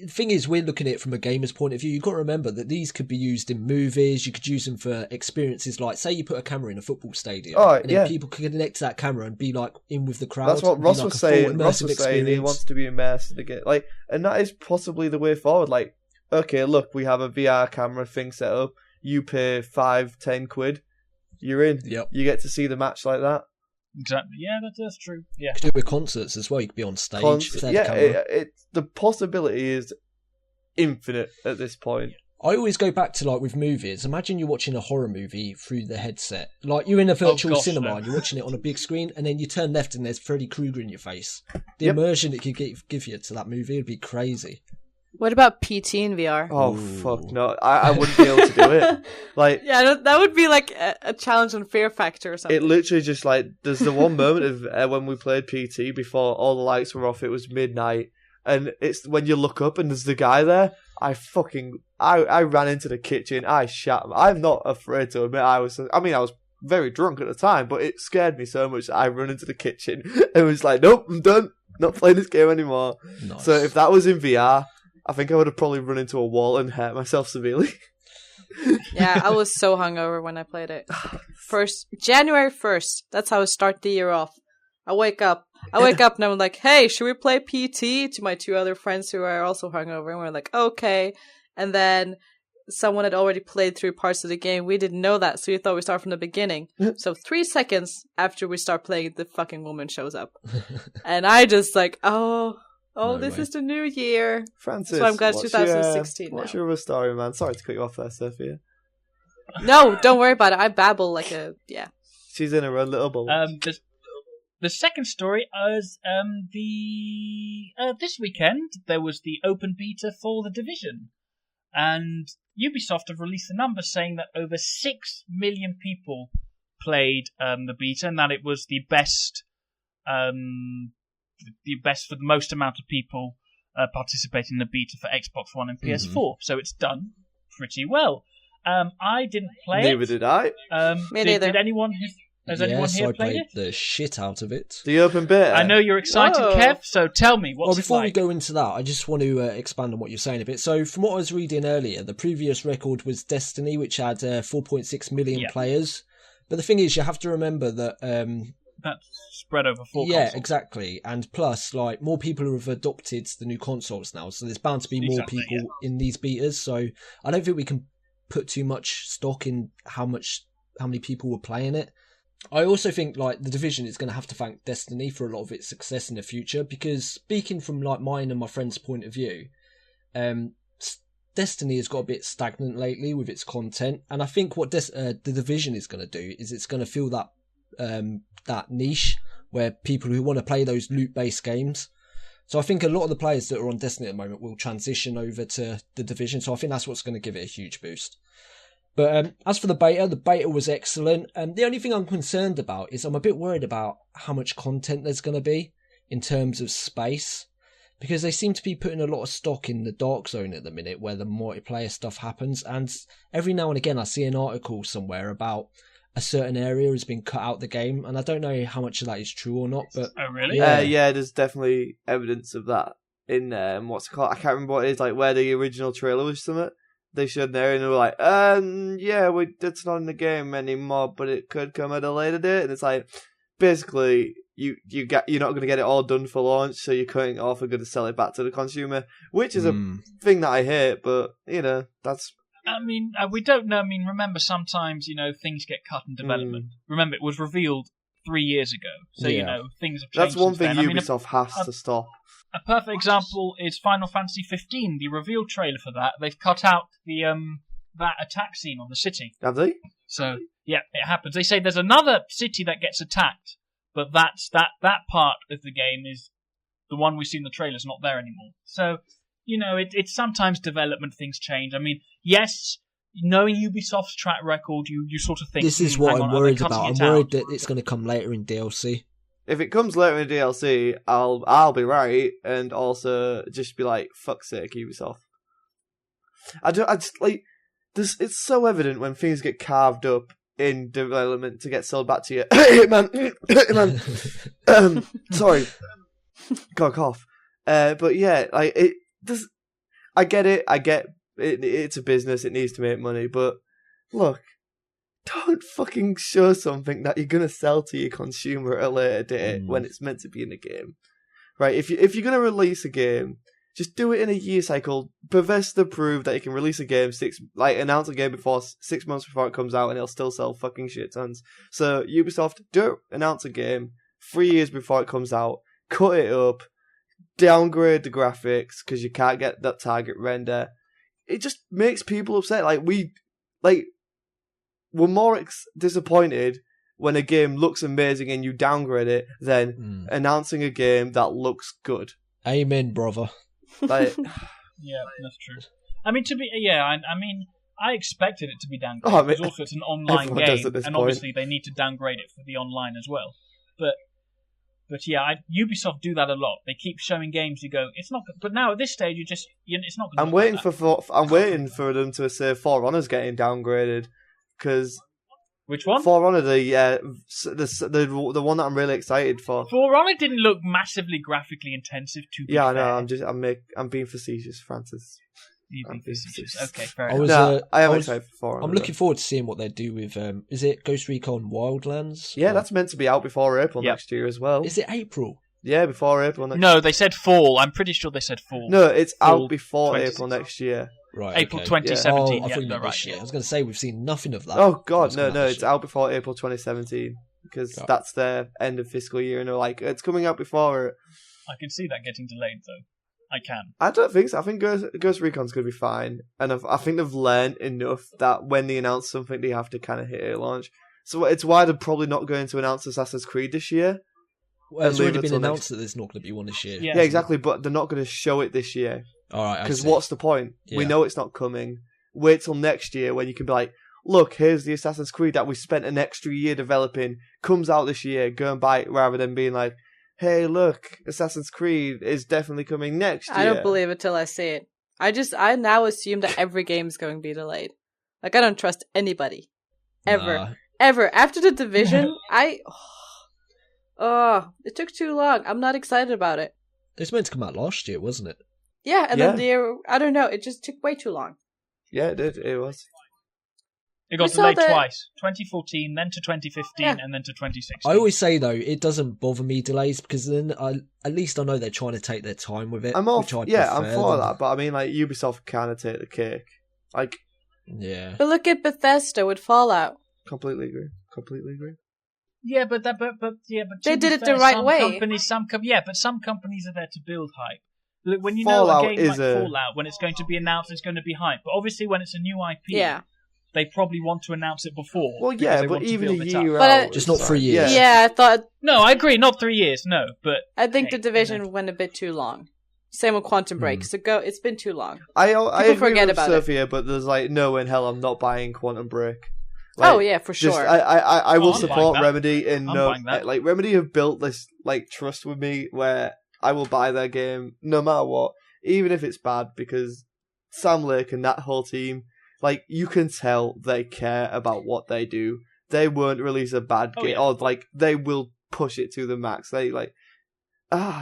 The thing is, we're looking at it from a gamer's point of view. You've got to remember that these could be used in movies. You could use them for experiences like, say you put a camera in a football stadium, and then people could connect to that camera and be like in with the crowd. That's what Ross was saying. Ross was saying he wants to be immersed in the game. Like, and that is possibly the way forward. Like, okay, look, we have a VR camera thing set up. You pay 5-10 quid, you're in. Yep. You get to see the match like that. Exactly. Yeah, that's true. Yeah. You could do it with concerts as well. You could be on stage. The possibility is infinite at this point. I always go back to, like, with movies. Imagine you're watching a horror movie through the headset. Like, you're in a virtual cinema and you're watching it on a big screen, and then you turn left and there's Freddy Krueger in your face. The immersion it could give you to that movie would be crazy. What about PT in VR? Oh, fuck no. I wouldn't be able to do it. Like, yeah, that would be like a challenge on Fear Factor or something. It literally just, like, there's the one moment of when we played PT before all the lights were off, it was midnight, and it's when you look up and there's the guy there, I ran into the kitchen, I shat him. I'm not afraid to admit I was very drunk at the time, but it scared me so much that I run into the kitchen and was like, nope, I'm done. Not playing this game anymore. Nice. So if that was in VR, I think I would have probably run into a wall and hurt myself severely. Yeah, I was so hungover when I played it. January 1st. That's how I start the year off. I wake up and I'm like, hey, should we play PT? To my two other friends who are also hungover. And we're like, okay. And then someone had already played through parts of the game. We didn't know that, so we thought we'd start from the beginning. So 3 seconds after we start playing, the fucking woman shows up. And I just like, this is the new year. Francis, so I'm glad it's 2016 what's your other story, man? Sorry to cut you off there, Sophia. No, don't worry about it. I babble like yeah. She's in her own little bubble. The second story is this weekend there was the open beta for The Division, and Ubisoft have released a number saying that over 6 million people played the beta, and that it was the best for the most amount of people participating in the beta for Xbox One and PS4. So it's done pretty well. I didn't play Neither did I. Me neither. Did anyone? Has anyone here played it? The shit out of it. The open beta. I know you're excited, Kev, so tell me, what's it before like? we go into that, I just want to expand on what you're saying a bit. So, from what I was reading earlier, the previous record was Destiny, which had 4.6 million players. But the thing is, you have to remember that... that's spread over 4 consoles. Yeah, exactly. And plus, like, more people have adopted the new consoles now, so there's bound to be more people in these betas. So, I don't think we can put too much stock in how many people were playing it. I also think, like, The Division is going to have to thank Destiny for a lot of its success in the future, because speaking from, like, mine and my friend's point of view, Destiny has got a bit stagnant lately with its content, and I think what The Division is going to do is it's going to fill that niche where people who want to play those loot-based games. So I think a lot of the players that are on Destiny at the moment will transition over to The Division, so I think that's what's going to give it a huge boost. But as for the beta was excellent. The only thing I'm concerned about is I'm a bit worried about how much content there's going to be in terms of space, because they seem to be putting a lot of stock in the Dark Zone at the minute where the multiplayer stuff happens. And every now and again I see an article somewhere about a certain area has been cut out the game, and I don't know how much of that is true or not. But oh, really? Yeah, there's definitely evidence of that in what's it called? I can't remember what it is, like where the original trailer was something. They showed there and they were like, it's not in the game anymore, but it could come at a later date. And it's like, basically, you're not going to get it all done for launch, so you're cutting it off and going to sell it back to the consumer, which is a thing that I hate. But that's. I mean, we don't know. I mean, remember, sometimes things get cut in development. Remember, it was revealed 3 years ago, so things have changed. That's one thing then. Ubisoft has to stop. A perfect example is Final Fantasy 15, the reveal trailer for that. They've cut out the that attack scene on the city. Have they? So Yeah, it happens. They say there's another city that gets attacked, but that part of the game is the one we see in the trailer's not there anymore. So, it's sometimes development things change. I mean, yes, knowing Ubisoft's track record, you sort of think this is what I'm worried about. I'm worried that it's going to come later in DLC. If it comes later in DLC, I'll be right, and also just be like, fuck's sake, Ubisoft. It's so evident when things get carved up in development to get sold back to you. Man. Sorry. Got a cough. But yeah, I get it. It's a business. It needs to make money. But look, don't fucking show something that you're gonna sell to your consumer at a later date when it's meant to be in the game, right? If you're gonna release a game, just do it in a year cycle. Bethesda proved that you can release a game announce a game before 6 months before it comes out, and it'll still sell fucking shit tons. So Ubisoft, don't announce a game 3 years before it comes out. Cut it up, downgrade the graphics because you can't get that target render. It just makes people upset. We're more disappointed when a game looks amazing and you downgrade it than announcing a game that looks good. Amen, brother. Yeah, that's true. I mean, I expected it to be downgraded because also it's an online game, and obviously they need to downgrade it for the online as well. But yeah, Ubisoft do that a lot. They keep showing games. You go, it's not. But now at this stage, it's not. I'm waiting for them to say For Honor's getting downgraded because. Which one? For Honor, the one that I'm really excited for. For Honor didn't look massively graphically intensive. I know. I'm being facetious, Francis. Being facetious. Okay, fair enough. I am excited for For Honor. I'm looking forward to seeing what they do with. Is it Ghost Recon Wildlands? Yeah, that's meant to be out before April next year as well. Is it April? Yeah, before April next year. No, they said fall. I'm pretty sure they said fall. No, it's out before April next year. Right, April 2017. I thought you meant right, this year. I was going to say we've seen nothing of that. Oh god, no, it's out before April 2017 because that's their end of fiscal year, and they're like, it's coming out before. I can see that getting delayed though. I can. I don't think so. I think Ghost Recon's going to be fine, and I think they've learned enough that when they announce something, they have to kind of hit it at launch. So it's why they're probably not going to announce Assassin's Creed this year. Well, it's already been announced that there's not going to be one this year. Yeah, exactly, but they're not going to show it this year. All right, because what's the point? Yeah. We know it's not coming. Wait till next year when you can be like, look, here's the Assassin's Creed that we spent an extra year developing, comes out this year, go and buy it, rather than being like, hey, look, Assassin's Creed is definitely coming next year. I don't believe it till I see it. I now assume that every game is going to be delayed. Like, I don't trust anybody. Ever. After The Division, it took too long. I'm not excited about it. It was meant to come out last year, wasn't it? Yeah, and then I don't know, it just took way too long. Yeah, it did. It was. It got delayed twice. 2014, then to 2015, and then to 2016. I always say, though, it doesn't bother me delays, because then at least I know they're trying to take their time with it. I'm for that, but I mean, like, Ubisoft kind of take the cake. Like... Yeah. But look at Bethesda with Fallout. Completely agree. Yeah, but they did it the right way. But some companies are there to build hype. Look, when you Fallout know a game like Fallout, when it's going to be announced, it's going to be hype. But obviously, when it's a new IP, they probably want to announce it before. Well, yeah, but even a year out, just not 3 years. Yeah, I thought. No, I agree, not 3 years. No, but I think The Division went a bit too long. Same with Quantum Break. So it's been too long. I agree with Sophia, but there's like no way in hell I'm not buying Quantum Break. Like, for sure. I will support Remedy in Remedy have built this like trust with me where I will buy their game no matter what, even if it's bad, because Sam Lake and that whole team, like, you can tell they care about what they do. They won't release a bad game, or like they will push it to the max. They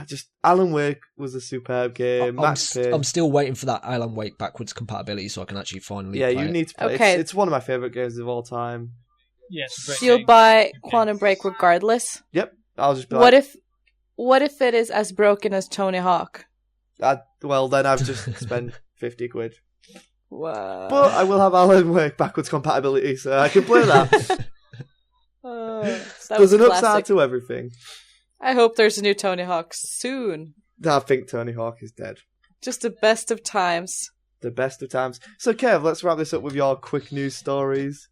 just Alan Wake was a superb game. I'm still waiting for that Alan Wake backwards compatibility so I can actually finally play it. Need to play it. It's one of my favourite games of all time. Yes, so you'll buy Quantum Break regardless? Yep. I'll just be What if it is as broken as Tony Hawk? Well, then I've just spent 50 quid. Wow. But I will have Alan Wake backwards compatibility, so I can play that. There's an upside to everything. I hope there's a new Tony Hawk soon. I think Tony Hawk is dead. Just the best of times. The best of times. So, Kev, let's wrap this up with your quick news stories.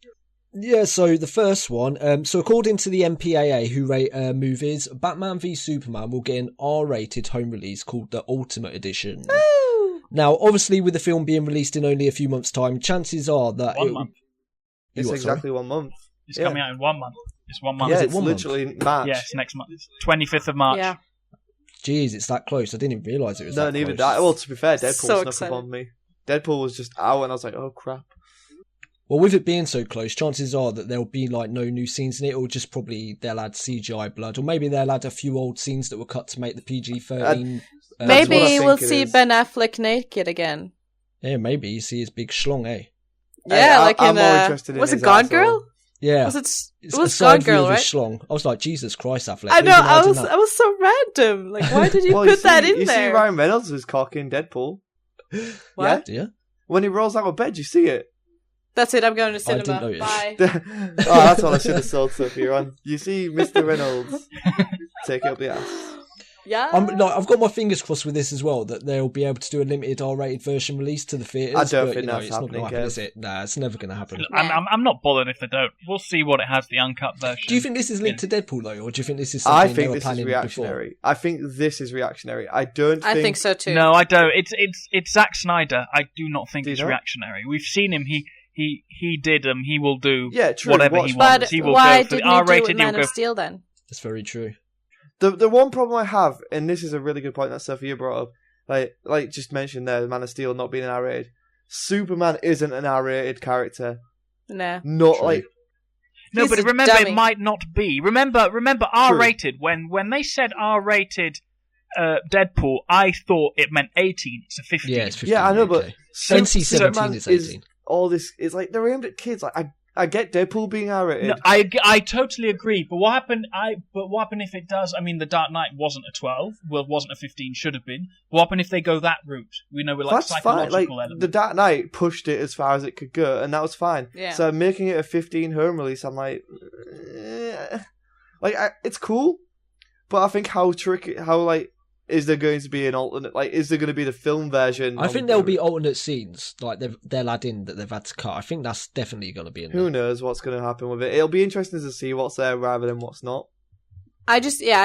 Yeah, so the first one, so according to the MPAA, who rate movies, Batman v Superman will get an R-rated home release called the Ultimate Edition. Woo! Now, obviously, with the film being released in only a few months' time, chances are that One month. It's exactly 1 month. It's coming out in 1 month. It's 1 month. Yeah, Is it it's 1 month? literally March. Yeah, it's next month. 25th of March. Yeah. Jeez, it's that close. I didn't even realise it was No, that neither close. did I. Well, to be fair, Deadpool So snuck excited. up on me. Deadpool was just out, and I was like, oh crap. Well, with it being so close, chances are that there'll be like no new scenes in it, or just probably they'll add CGI blood, or maybe they'll add a few old scenes that were cut to make the PG-13. That's what I Maybe think we'll it see is. Ben Affleck naked again. Yeah, maybe you see his big schlong, eh? Yeah, like I'm in more interested in was it his Gone arsehole. Girl? Yeah, Was it? It's It was a side Gone view Girl, of right? his schlong. I was like, Jesus Christ, Affleck. I know. who's I imagined was so random. Like, why did you Well, put that in you there? see Ryan Reynolds is cock in Deadpool. What? Yeah, When he rolls out of bed, you see it. That's it. I'm going to I didn't cinema. notice. Bye. Oh, that's what I should have sold stuff here on. You see Mr. Reynolds take it up the ass. Yeah. I've got my fingers crossed with this as well, that they'll be able to do a limited R-rated version release to the theatres. I don't but, think you know, that's it's not happening, going to happen, Kev. is it? Nah, it's never going to happen. I'm not bothered if they don't. We'll see what it has, the uncut version. Do you think this is linked to Deadpool though, or do you think this is I something they think were this is planning reactionary. before? I think this is reactionary. I don't I think so too. No, I don't. It's Zack Snyder. I do not think Do you it's not? reactionary. We've seen him. He did He will do Yeah, true. whatever Watch- he wants. But He will why go for the didn't he do it with R-rated. He'll Man go. of Steel then? That's very true. The one problem I have, and this is a really good point that Sophia brought up, like just mentioned there, the Man of Steel not being an R-rated. Superman isn't an R-rated character. Nah. Not True. like No, He's but a remember, dummy. it might not be. Remember, R-rated. When they said R-rated Deadpool, I thought it meant 18. It's a 15. Yeah, it's 15. yeah, I know, but okay. NC-17 Superman is 18. all this. It's like they're aimed at kids. Like I get Deadpool being R-rated. No, I totally agree. But what happened? But what happened if it does? I mean, The Dark Knight wasn't a 12. Well, it wasn't a 15. Should have been. What happened if they go that route? We know we're like That's fine. psychological Like element. the Dark Knight pushed it as far as it could go, and that was fine. Yeah. So making it a 15 home release, I'm like, it's cool, but I think how is there going to be an alternate? Like, is there going to be the film version? I think there'll be alternate scenes, like they'll add in that they've had to cut. I think that's definitely going to be in there. Who knows what's going to happen with it? It'll be interesting to see what's there rather than what's not. I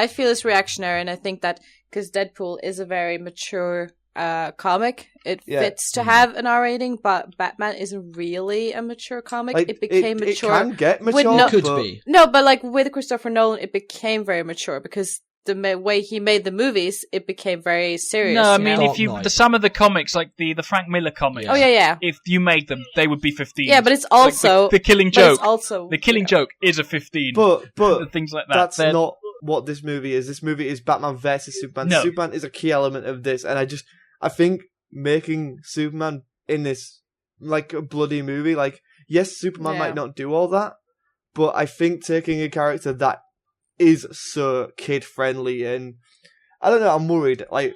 feel it's reactionary, and I think that because Deadpool is a very mature comic, it Yeah. fits to have an R rating, but Batman isn't really a mature comic. Like, it became it mature. can get with mature. no- Could but be. No, but like with Christopher Nolan, it became very mature because the way he made the movies, it became very serious. No, I you mean, know? Dark Knight. some of the comics, like the Frank Miller comics, Yeah. Oh yeah. if you made them, they would be 15. Yeah, but it's Like also the Killing but Joke. it's also The Killing Joke is a 15. but things like that. that's They're- not what this movie is. This movie is Batman versus Superman. No. Superman is a key element of this, and I think making Superman in this like a bloody movie, like yes, Superman Yeah. might not do all that, but I think taking a character that is so kid friendly and I don't know, I'm worried. Like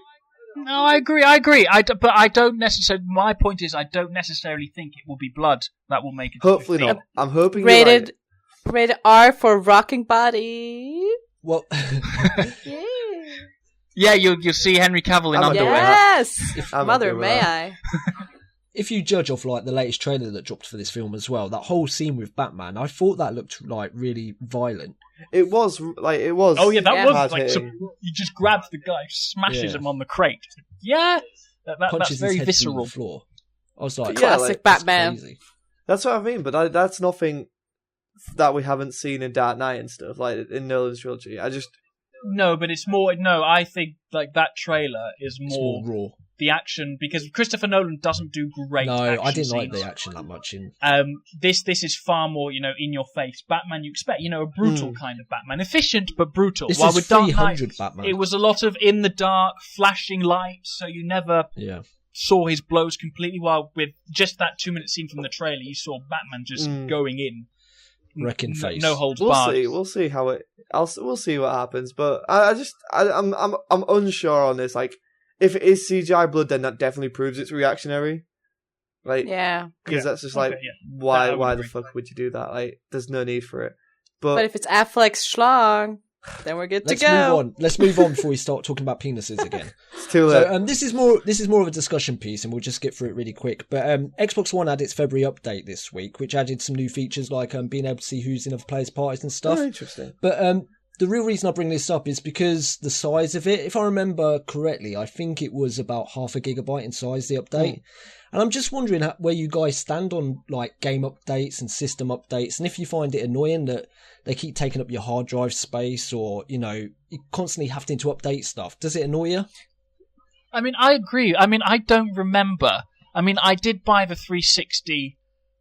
No, I agree. But I don't necessarily. My point is, I don't necessarily think it will be blood that will make it. to hopefully 15. not. I'm hoping you're right. rated R for rocking body. Well, Yeah. Yeah, you'll see Henry Cavill in I'm underwear. Yes, I'm mother okay with may that. I? if you judge off like the latest trailer that dropped for this film as well, that whole scene with Batman, I thought that looked like really violent. It was. Oh yeah, that Yeah. was hard like hitting. he just grabs the guy, smashes Yeah. him on the crate. Yeah, that's Punches very his head visceral. through the floor. I was like, Yeah, Classic that's Batman. crazy. That's what I mean, but that's nothing that we haven't seen in Dark Knight and stuff, like in Nolan's trilogy. No, but it's more. No, I think like that trailer is It's more more raw. the action because Christopher Nolan doesn't do great. No, action I didn't like scenes. the action that much in. This is far more, in your face. Batman, you expect, a brutal kind of Batman, efficient but brutal. This While is with Dark Knight, 300 Batman. it was a lot of in the dark, flashing lights, so you never Yeah. saw his blows completely. While with just that 2-minute scene from the trailer, you saw Batman just going in, Wrecking face. no holds We'll barred. see. We'll see how it. We'll see what happens. But I'm unsure on this. Like, if it is CGI blood, then that definitely proves it's reactionary. Like, Yeah, because that's just Okay, like, yeah. why That I would why the agree. fuck would you do that? Like, there's no need for it. but if it's Affleck's schlong, Then we're good Let's to go. move on. Let's move on before we start talking about penises again. It's too late. So, this is more of a discussion piece, and we'll just get through it really quick. But Xbox One had its February update this week, which added some new features like being able to see who's in other players' parties and stuff. Oh, interesting. But the real reason I bring this up is because the size of it. If I remember correctly, I think it was about 0.5 GB in size, the update. And I'm just wondering where you guys stand on like game updates and system updates, and if you find it annoying that they keep taking up your hard drive space, or you constantly having to update stuff. Does it annoy you? I mean, I agree. I mean, I don't remember. I mean, I did buy the 360.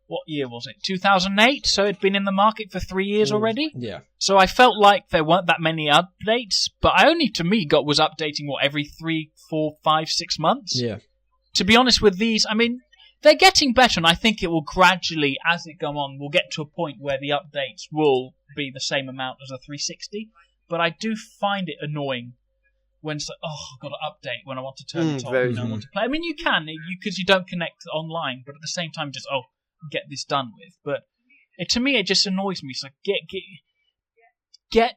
What year was it? 2008. So it'd been in the market for 3 years already. Yeah. So I felt like there weren't that many updates, but I only, to me, was updating every 3, 4, 5, 6 months. Yeah. To be honest with these, I mean, they're getting better, and I think it will gradually, as it go on, we'll get to a point where the updates will be the same amount as a 360. But I do find it annoying when it's like, I've got to update when I want to turn it on and I want to play. I mean, you can, because you don't connect online, but at the same time, just, get this done with. But to me, it just annoys me. It's like, get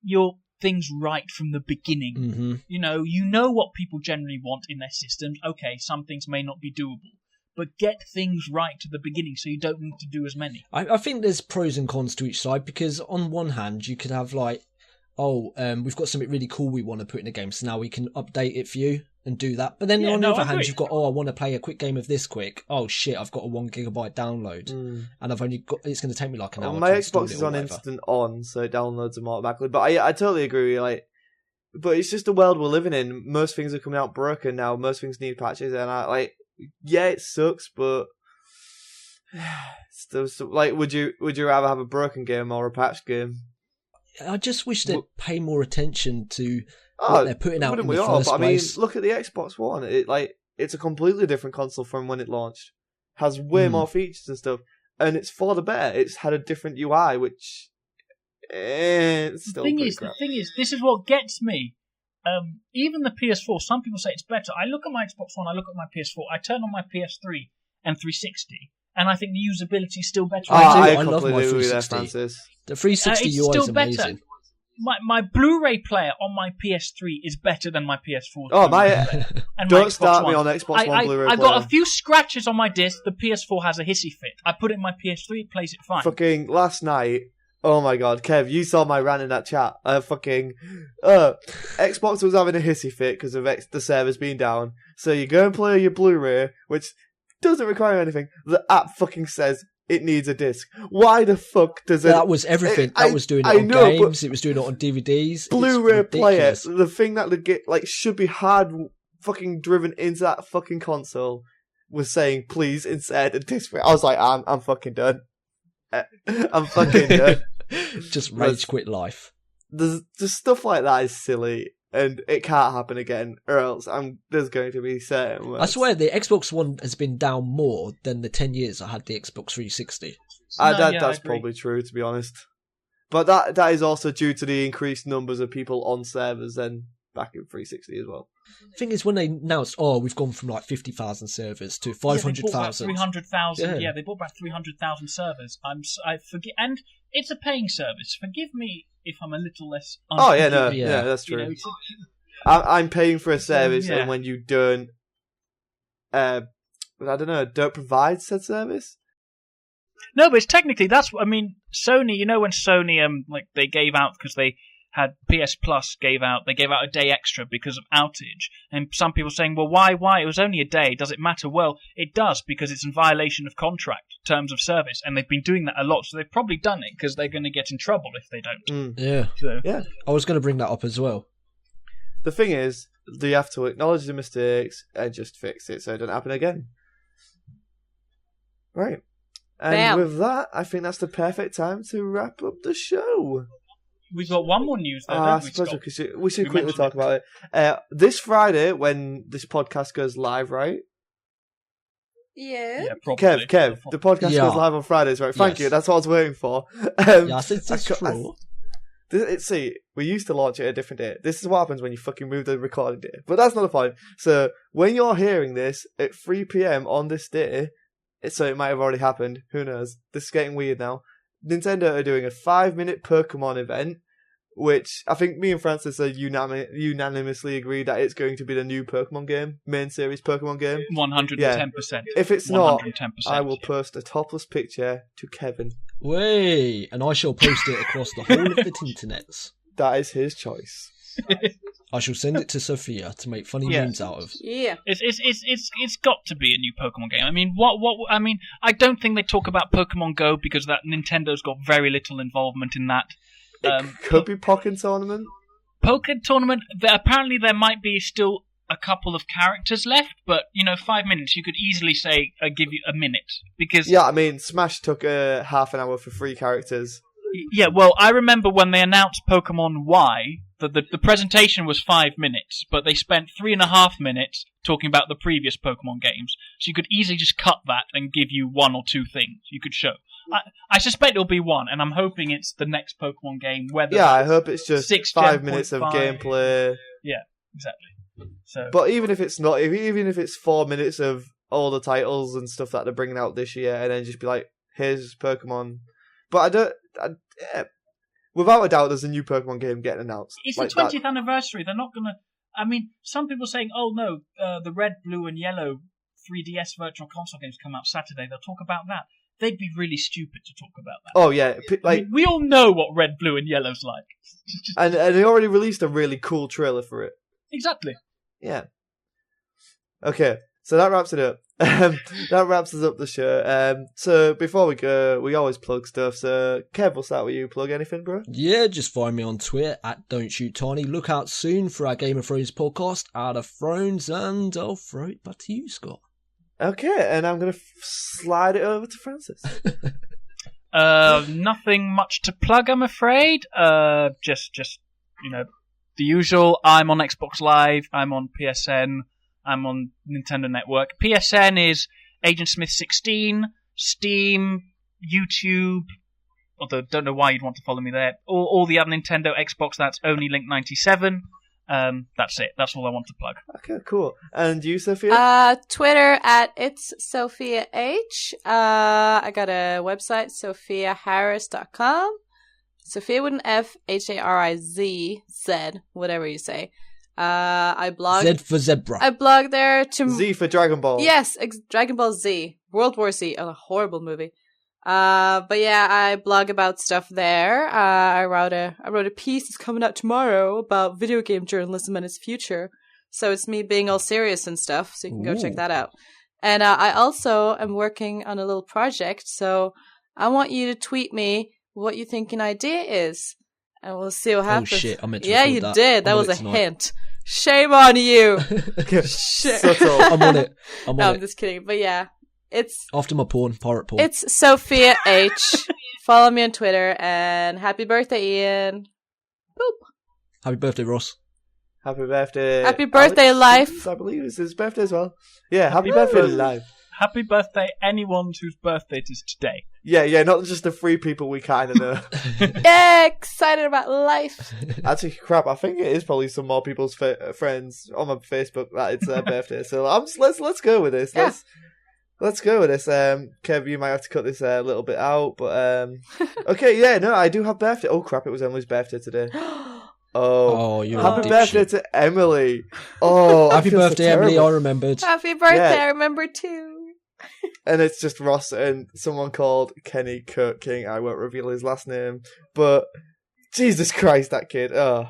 your things right from the beginning. Mm-hmm. You know what people generally want in their systems. Okay, some things may not be doable, but get things right to the beginning so you don't need to do as many. I think there's pros and cons to each side, because on one hand, you could have like, we've got something really cool we want to put in the game, so now we can update it for you and do that. But then on the other hand, you've got, I want to play a quick game of this quick. Oh shit, I've got a 1 GB download, and I've only got. It's going to take me like an hour. My Xbox is on instant on, so it downloads them automatically. But I totally agree with you. Like, but it's just the world we're living in. Most things are coming out broken now. Most things need patches, and it sucks, but still, like, would you rather have a broken game or a patched game? I just wish they'd pay more attention to what they're putting out in the first place. I mean, look at the Xbox One. It's a completely different console from when it launched. Has way more features and stuff, and it's for the better. It's had a different UI, which it's still the thing is, this is what gets me. Even the PS4, some people say it's better. I look at my Xbox One, I look at my PS4, I turn on my PS3 and 360, and I think the usability is still better. I love my 360. The 360 UI is amazing. Better. My Blu-ray player on my PS3 is better than my PS4. Don't start me on Xbox One Blu-ray player. I've got a few scratches on my disc. The PS4 has a hissy fit. I put it in my PS3, it plays it fine. Fucking last night, oh my god, Kev, you saw my rant in that chat. Xbox was having a hissy fit because of the servers being down. So you go and play your Blu-ray, which doesn't require anything. The app fucking says it needs a disc. Why the fuck does it? That was everything. That was doing it on games. It was doing it on DVDs. Blu-ray player, the thing that should be hard fucking driven into that fucking console, was saying, please insert a disc. I was like, I'm fucking done. I'm fucking done. Just rage quit life. There's stuff like that is silly, and it can't happen again, or else there's going to be certain words. I swear the Xbox One has been down more than the 10 years I had the Xbox 360. That's probably true, to be honest. But that is also due to the increased numbers of people on servers than back in 360 as well. The thing is, when they announced, we've gone from like 50,000 servers to 500,000. 300,000. Yeah, they bought back 300,000 servers. I forget, and it's a paying service. Forgive me if I'm a little less. Yeah, that's true. I'm paying for a service, and when you don't, don't provide said service. No, but it's technically Sony. When Sony they gave out because they had PS Plus gave out a day extra because of outage, and some people saying, well, why it was only a day, does it matter? Well, it does, because it's in violation of contract terms of service, and they've been doing that a lot, so they've probably done it because they're going to get in trouble if they don't. Yeah, I was going to bring that up as well. The thing is, you have to acknowledge the mistakes and just fix it so it doesn't happen again. Right. And with that, I think that's the perfect time to wrap up the show. We've got one more news there, don't we, Scott? We should quickly talk about it. This Friday, when this podcast goes live, right? Yeah. Probably. Kev, the podcast goes live on Fridays, right? Thank you, that's what I was waiting for. Yes, it's true. See, we used to launch it a different day. This is what happens when you fucking move the recording day. But that's not the point. So, when you're hearing this at 3 PM on this day, so it might have already happened, who knows? This is getting weird now. Nintendo are doing a 5-minute Pokemon event which I think me and Francis are unanimously agreed that it's going to be the new Pokemon game, main series Pokemon game. 110%. If it's not, 110%. I will post a topless picture to Kevin. Way, and I shall post it across the whole of the internets. That is his choice. I shall send it to Sophia to make funny memes out of. Yeah. It's got to be a new Pokemon game. I mean, I don't think they talk about Pokemon Go because that Nintendo's got very little involvement in that. It could be Pokken Tournament. Pokken Tournament. Apparently, there might be still a couple of characters left, but 5 minutes. You could easily say, give you a minute because. Yeah, I mean, Smash took half an hour for 3 characters. Yeah, well, I remember when they announced Pokemon Y, the presentation was 5 minutes, but they spent 3.5 minutes talking about the previous Pokemon games. So you could easily just cut that and give you 1 or 2 things you could show. I suspect it'll be 1, and I'm hoping it's the next Pokemon game. I hope it's just 5 minutes of 5. gameplay. Yeah, exactly. So, but even if it's not, even if it's 4 minutes of all the titles and stuff that they're bringing out this year, and then just be like, here's Pokemon. But without a doubt, there's a new Pokemon game getting announced. It's the 20th anniversary. They're not gonna. I mean, some people saying, "Oh no, the red, blue, and yellow 3DS Virtual Console games come out Saturday." They'll talk about that. They'd be really stupid to talk about that. Oh yeah, I mean, we all know what red, blue, and yellow's like. and they already released a really cool trailer for it. Exactly. Yeah. Okay, so that wraps it up. That wraps us up the show. So before we go, we always plug stuff. So Kev, we'll start with you. Plug anything, bro? Yeah, just find me on Twitter at Don't Shoot Tiny. Look out soon for our Game of Thrones podcast, Out of Thrones, and I'll throw it back to you, Scott. Okay, and I'm gonna slide it over to Francis. Nothing much to plug, I'm afraid. Just the usual. I'm on Xbox Live. I'm on PSN. I'm on Nintendo Network. PSN is Agent Smith 16, Steam, YouTube. Although don't know why you'd want to follow me there. All the other Nintendo, Xbox. That's only Link 97. That's it. That's all I want to plug. Okay, cool. And you, Sophia? Twitter at It's Sophia H. I got a website, sophiaharris.com. Sophia with an F, Hariz, Z, whatever you say. I blog. Z for zebra. I blog there to. Z for Dragon Ball. Yes, Dragon Ball Z. World War Z. A horrible movie. But yeah, I blog about stuff there. I wrote a piece that's coming out tomorrow about video game journalism and its future. So it's me being all serious and stuff. So you can go check that out. And I also am working on a little project. So I want you to tweet me what you think an idea is, and we'll see what happens. Oh shit! I meant to. Yeah, you did. That was a hint. Shame on you. I'm on it. I'm just kidding. But yeah. It's after my pirate porn. It's Sophia H. Follow me on Twitter, and happy birthday, Ian. Boop. Happy birthday, Ross. Happy birthday. Happy birthday, Alex. Life. I believe it's his birthday as well. Yeah, happy birthday, Life. Happy birthday, anyone whose birthday it is today. Yeah, not just the 3 people we kind of know. Yeah, excited about life. Actually, crap, I think it is probably some more people's friends on my Facebook that it's their birthday. So let's go with this. Yeah. Let's go with this. Kev, you might have to cut this a little bit out, but okay, yeah, no, I do have birthday. Oh crap, it was Emily's birthday today. You're happy birthday to Emily. Oh, happy birthday, Emily. I remembered. Happy birthday, I remember too. And it's just Ross and someone called Kenny Kurt King. I won't reveal his last name, but Jesus Christ, that kid. Oh.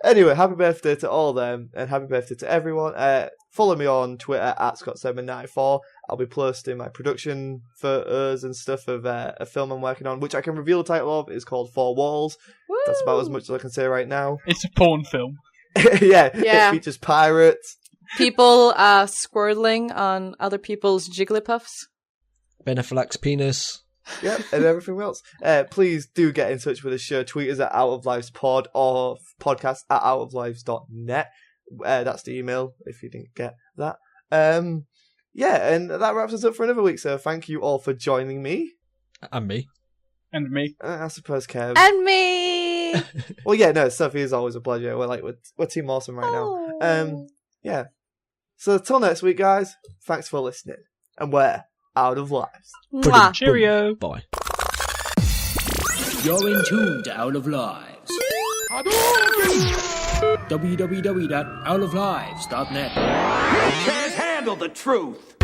Anyway, happy birthday to all of them, and happy birthday to everyone. Follow me on Twitter at Scott794. I'll be posting my production photos and stuff of a film I'm working on, which I can reveal the title of. It's called Four Walls. Woo! That's about as much as I can say right now. It's a porn film. Yeah, it features pirates. People squirreling on other people's jigglypuffs. Ben Affleck's penis. Yep, and everything else. Please do get in touch with the show. Tweet us at Out of Lives Pod or podcast at outoflives.net. That's the email if you didn't get that. Yeah, and that wraps us up for another week. So thank you all for joining me. And me. And me. I suppose Kev. And me. Well, yeah, no, Sophie is always a pleasure. We're Team Awesome right now. Yeah. So till next week, guys. Thanks for listening, and we're Out of Lives. Mwah. Cheerio. Bye. You're in tune to Out of Lives. www.outoflives.net. You can't handle the truth.